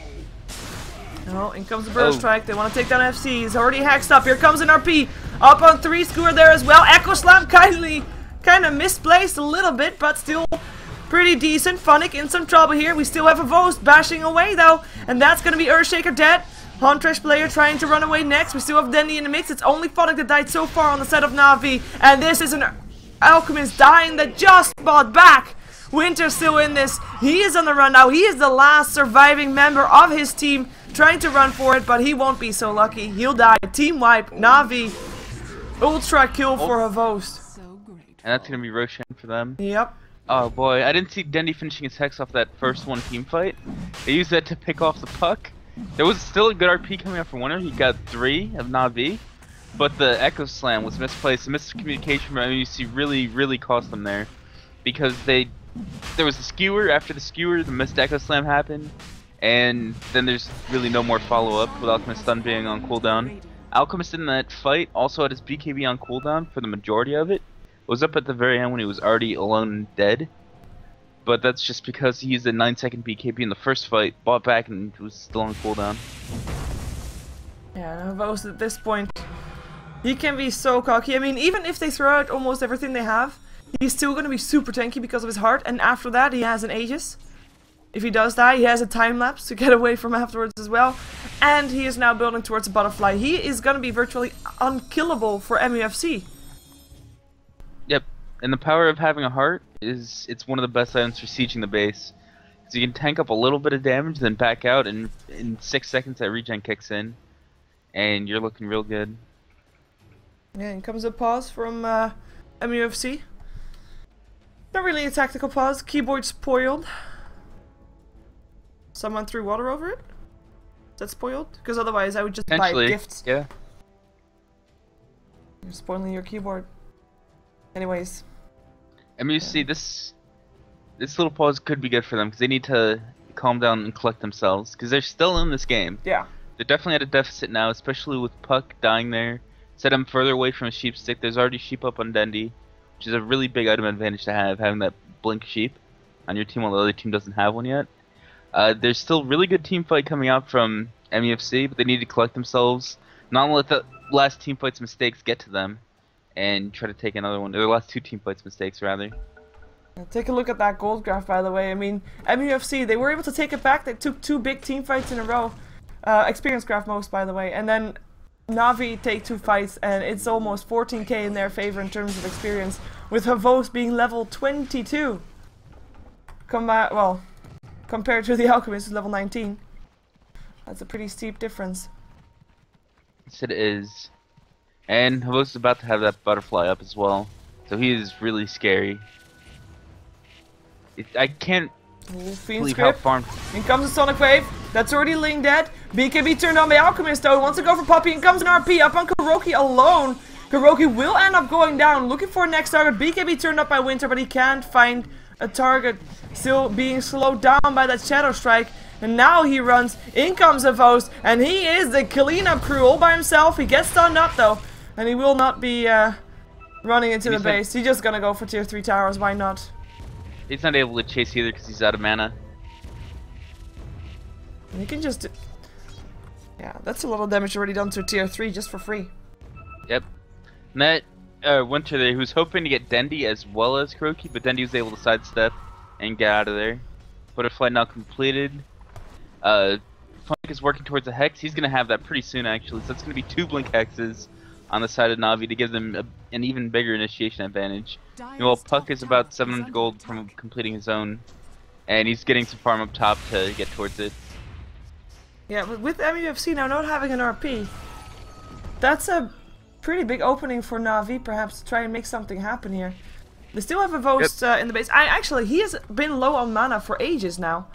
Oh, in comes the Burst Strike. They want to take down FC. He's already hexed up. Here comes an RP. Up on 3 Skewer there as well. Echo Slam kind of misplaced a little bit, but still pretty decent. Funnick in some trouble here. We still have a Vos bashing away though. And that's going to be Earthshaker dead. Huntress player trying to run away next. We still have Dendi in the mix. It's only Funnick that died so far on the side of Na'Vi. And this is an Alchemist dying that just bought back. Winter's still in this. He is on the run now. He is the last surviving member of his team trying to run for it, but he won't be so lucky. He'll die. Team wipe. Na'Vi. Ultra kill for a Vos. And that's going to be Roshan for them. Yep. Oh boy, I didn't see Dendi finishing his hex off that first one team fight. They used that to pick off the puck. There was still a good RP coming out for Winter. He got 3 of Na'Vi. But the Echo Slam was misplaced. The miscommunication from MUC really cost them there. Because there was a skewer. After the skewer, the missed Echo Slam happened. And then there's really no more follow-up with Alchemist stun being on cooldown. Alchemist in that fight also had his BKB on cooldown for the majority of it. It was up at the very end when he was already alone and dead. But that's just because he used a 9-second BKB in the first fight, bought back, and was still on cooldown. Yeah, Vos at this point, he can be so cocky. I mean, even if they throw out almost everything they have, he's still going to be super tanky because of his heart. And after that, he has an Aegis. If he does die, he has a time lapse to get away from afterwards as well. And he is now building towards a butterfly. He is going to be virtually unkillable for MUFC. Yep, and the power of having a heart it's one of the best items for sieging the base. So you can tank up a little bit of damage, then back out, and in 6 seconds that regen kicks in. And you're looking real good. Yeah, and comes a pause from MUFC. Not really a tactical pause. Keyboard spoiled. Someone threw water over it? Is that spoiled? Because otherwise I would just buy gifts. Yeah. You're spoiling your keyboard. Anyways. MUC, this little pause could be good for them because they need to calm down and collect themselves because they're still in this game. Yeah. They're definitely at a deficit now, especially with Puck dying there. Set him further away from a sheep stick. There's already sheep up on Dendi, which is a really big item advantage to have, having that blink sheep on your team while the other team doesn't have one yet. There's still really good team fight coming out from MUFC, but they need to collect themselves, not let the last team fight's mistakes get to them, and try to take another one. Or the last 2 team fights mistakes, rather. Take a look at that gold graph, by the way. I mean, MUFC, they were able to take it back. They took 2 big team fights in a row. Experience graph most, by the way. And then Na'Vi take 2 fights, and it's almost 14k in their favor in terms of experience, with Havos being level 22. Compared to the Alchemist, who's level 19. That's a pretty steep difference. Yes, it is. And Havos is about to have that butterfly up as well, so he is really scary. I can't believe how far. In comes the Sonic Wave. That's already Ling dead. BKB turned on by Alchemist though. He wants to go for Puppy. In comes an RP up on Kuroki alone. Kuroki will end up going down. Looking for a next target. BKB turned up by Winter, but he can't find a target. Still being slowed down by that Shadow Strike. And now he runs. In comes a Vos. And he is the cleanup crew all by himself. He gets stunned up though. And he will not be running into the he's not- base. He's just gonna go for tier 3 towers, why not? He's not able to chase either because he's out of mana. And he can just... Yeah, that's a lot of damage already done to tier 3 just for free. Yep. And that Winter there, he was hoping to get Dendi as well as Kroki, but Dendi was able to sidestep and get out of there. Butterfly now completed. Funk is working towards a Hex. He's going to have that pretty soon actually, so it's going to be 2 Blink Hexes on the side of Na'Vi to give them an even bigger initiation advantage. Meanwhile, Puck is about 700 gold from completing his own, and he's getting some farm up top to get towards it. Yeah, but with Mufc now not having an RP, that's a pretty big opening for Na'Vi perhaps to try and make something happen here. They still have a Vost in the base. Actually, he has been low on mana for ages now.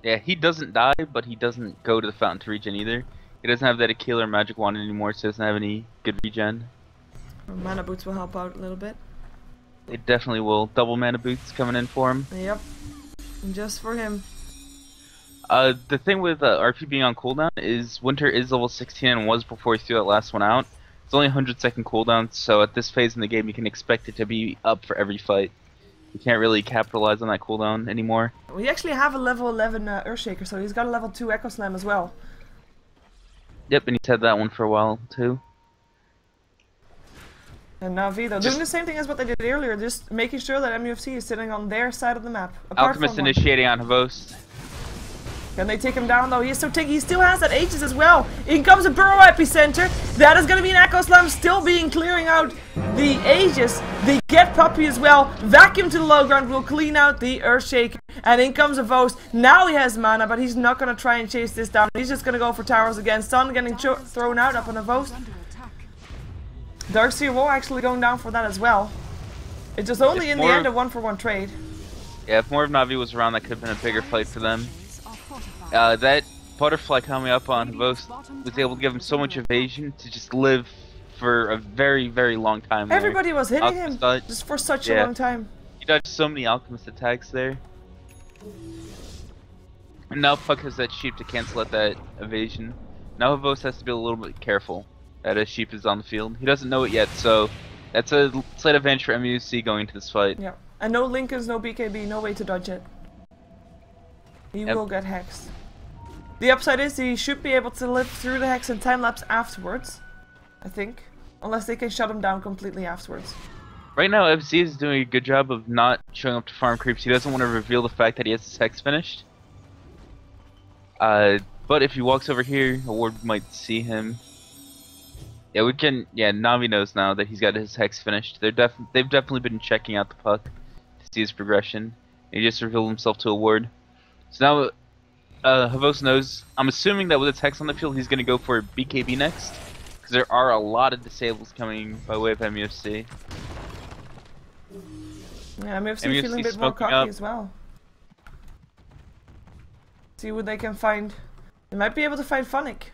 Yeah, he doesn't die, but he doesn't go to the fountain to regen either. He doesn't have that Achille or Magic Wand anymore, so he doesn't have any good regen. Mana boots will help out a little bit. They definitely will. Double mana boots coming in for him. Yep. Just for him. The thing with RP being on cooldown is Winter is level 16 and was before he threw that last one out. It's only 100-second cooldown, so at this phase in the game you can expect it to be up for every fight. You can't really capitalize on that cooldown anymore. We actually have a level 11 Earthshaker, so he's got a level 2 Echo Slam as well. Yep, and he's had that one for a while too. And Na'Vi though, doing the same thing as what they did earlier, just making sure that MUFC is sitting on their side of the map. Alchemist initiating on Havost. Can they take him down though? He is so tanky. He still has that Aegis as well. In comes a Burrow Epicenter. That is going to be an Echo Slam still being clearing out the Aegis. They get Puppy as well. Vacuum to the low ground will clean out the Earthshaker. And in comes a Vost. Now he has mana, but he's not going to try and chase this down. He's just going to go for towers again. Sun getting thrown out up on a Vost. Darkseer will actually going down for that as well. It's just only in the end a 1-for-1 trade. Yeah, if more of Na'Vi was around, that could have been a bigger fight for them. That butterfly coming up on Havost was able to give him so much evasion to just live for a very, very long time there. Everybody was hitting him just for such a long time. He dodged so many Alchemist attacks there. And now Puck has that sheep to cancel out that evasion. Now Havost has to be a little bit careful that a sheep is on the field. He doesn't know it yet, so that's a slight advantage for MUC going into this fight. Yeah, and no Lincolns, no BKB, no way to dodge it. He will get hexed. The upside is he should be able to live through the hex and time-lapse afterwards, I think. Unless they can shut him down completely afterwards. Right now, FC is doing a good job of not showing up to farm creeps. He doesn't want to reveal the fact that he has his hex finished. But if he walks over here, a ward might see him. Yeah, we can. Yeah, Na'Vi knows now that he's got his hex finished. They've definitely been checking out the Puck to see his progression. He just revealed himself to a ward. So now, Havost knows. I'm assuming that with its hex on the field, he's going to go for BKB next, because there are a lot of disables coming by way of MUFC. Yeah, MUFC feeling a bit more cocky as well. See what they can find. They might be able to find Funnick.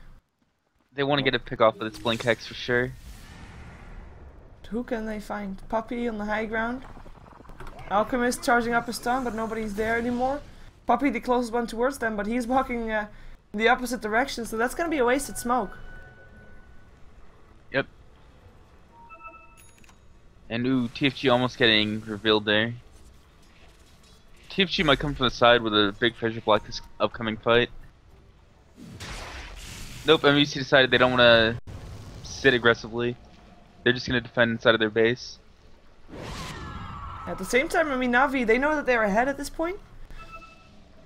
They want to get a pick off with its Blink Hex for sure. Who can they find? Puppy on the high ground. Alchemist charging up a stun, but nobody's there anymore. Puppy the closest one towards them, but he's walking in the opposite direction, so that's gonna be a wasted smoke. Yep. And ooh, TFG almost getting revealed there. TFG might come from the side with a big pressure block this upcoming fight. Nope, MVC decided they don't want to sit aggressively. They're just going to defend inside of their base. At the same time, I mean, Na'Vi, they know that they're ahead at this point.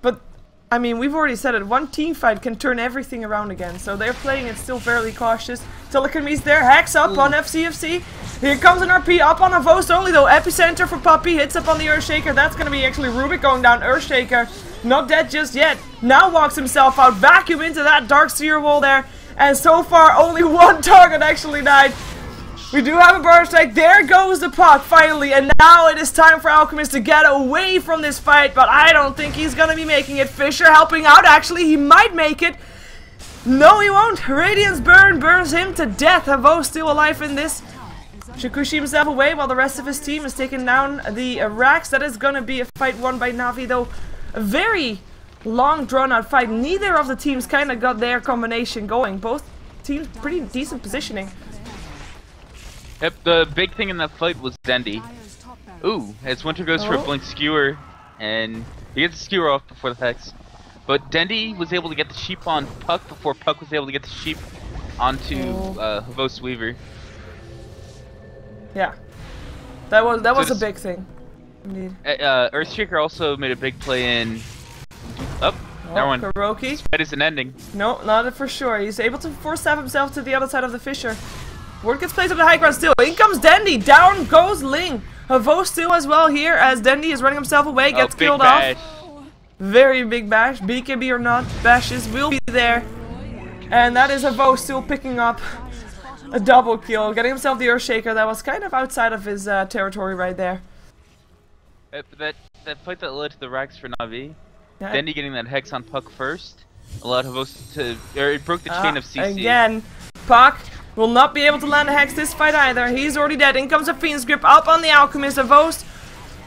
But, I mean, we've already said it, one team fight can turn everything around again. So they're playing it still fairly cautious. Telekinesis there, Hex up on FCFC. Here comes an RP up on a Vost only though. Epicenter for Puppy, hits up on the Earthshaker. That's going to be actually Rubik going down. Earthshaker not dead just yet. Now walks himself out. Vacuum into that Darkseer wall there. And so far only one target actually died. We do have a burst strike. There goes the Puck finally. And now it is time for Alchemist to get away from this fight. But I don't think he's going to be making it. Fisher helping out actually. He might make it. No, he won't. Radiance Burn burns him to death. Havost still alive in this. Shikushi himself away while the rest of his team is taking down the Rax. That is going to be a fight won by Na'Vi though. A very long drawn out fight. Neither of the teams kind of got their combination going. Both teams pretty decent positioning. Yep, the big thing in that fight was Dendi. Dire's top barracks. Ooh, as Winter goes for a Oh. blink skewer, and he gets the skewer off before the Hex. But Dendi was able to get the sheep on Puck before Puck was able to get the sheep onto Havos Weaver. Yeah. That was a just- big thing. Indeed. Earthshaker also made a big play in... Oh, that one. Kuroki. It isn't ending. No, not for sure. He's able to force stab himself to the other side of the fissure. Ward gets placed up the high ground still. In comes Dendi. Down goes Ling. Havos still as well here as Dendi is running himself away. Gets big killed bash. off. Very big bash. BKB or not, bashes will be there. And that is Havos still picking up a double kill. Getting himself the Earthshaker that was kind of outside of his territory right there. That fight that led to the racks for Na'Vi. Yeah. Dendi getting that Hex on Puck first allowed Havos to... Or it broke the chain of CC. Again, Puck will not be able to land a Hex this fight either. He's already dead. In comes a Fiend's Grip up on the Alchemist. Havos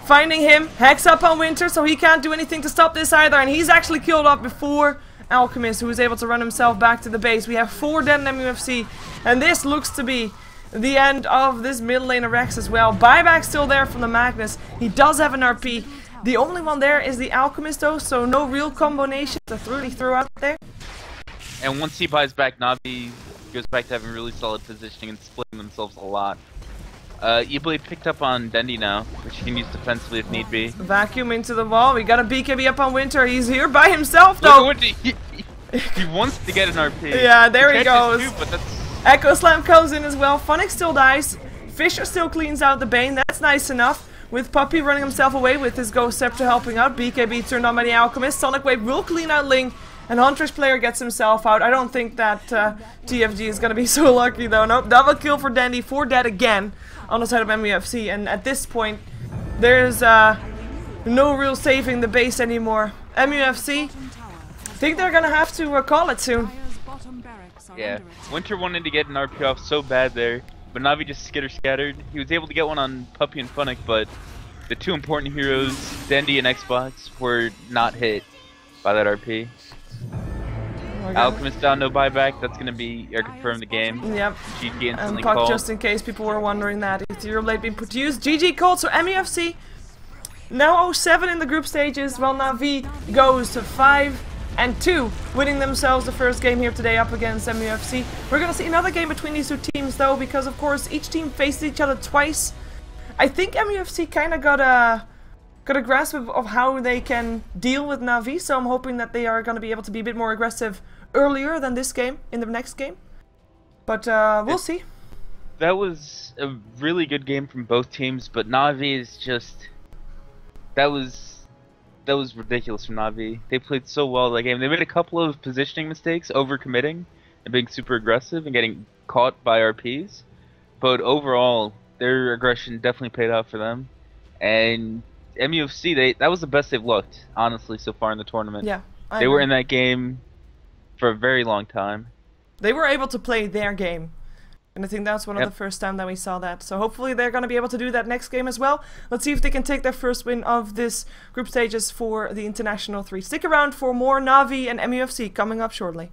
finding him. Hex up on Winter, so he can't do anything to stop this either. And he's actually killed off before Alchemist, who was able to run himself back to the base. We have 4 dead in MUFC. And this looks to be the end of this mid laner Rex as well. Buyback still there from the Magnus. He does have an RP. The only one there is the Alchemist though, so no real combination to really throw out there. And once he buys back, Na'Vi goes back to having really solid positioning and splitting themselves a lot. Eblade picked up on Dendi now, which he can use defensively if need be. Vacuum into the wall. We got a BKB up on Winter. He's here by himself Look at though. what he wants to get an RP. Yeah, there he catches goes. two, but that's... Echo Slam comes in as well. Funnick still dies. Fisher still cleans out the Bane. That's nice enough. With Puppy running himself away with his Ghost Scepter helping out. BKB turned on by the Alchemist. Sonic Wave will clean out Ling. And Huntress player gets himself out. I don't think that TFG is going to be so lucky though. Nope, double kill for Dendi. 4 dead again on the side of MUFC. And at this point, there's no real saving the base anymore. MUFC, I think they're going to have to call it soon. Dire's bottom barracks are Yeah, under attack. Winter wanted to get an RP off so bad there, but Na'Vi just scattered. He was able to get one on Puppy and Funnick, but the 2 important heroes, Dendi and Xbox, were not hit by that RP. Alchemist down, no buyback. That's gonna be confirm the game. Yep. GG And instantly Puck, called. just in case people were wondering that. Ethereal Blade being put to use. GG called, so MUFC now 0-7 in the group stages, while Na'Vi goes to 5-2, winning themselves the first game here today up against MUFC. We're gonna see another game between these 2 teams though, because of course each team faced each other twice. I think MUFC kind of got a grasp of how they can deal with Na'Vi, so I'm hoping that they are going to be able to be a bit more aggressive earlier than this game, in the next game. But we'll see. That was a really good game from both teams, but Na'Vi is just... That was ridiculous from Na'Vi. They played so well that game. They made a couple of positioning mistakes, overcommitting and being super aggressive and getting caught by RPs. But overall, their aggression definitely paid off for them. And MUFC, that was the best they've looked, honestly, so far in the tournament. Yeah, I They were agree. in that game for a very long time. They were able to play their game. And I think that's one of Yep. the first time that we saw that. So hopefully they're going to be able to do that next game as well. Let's see if they can take their first win of this group stages for the International 3. Stick around for more Na'Vi and MUFC coming up shortly.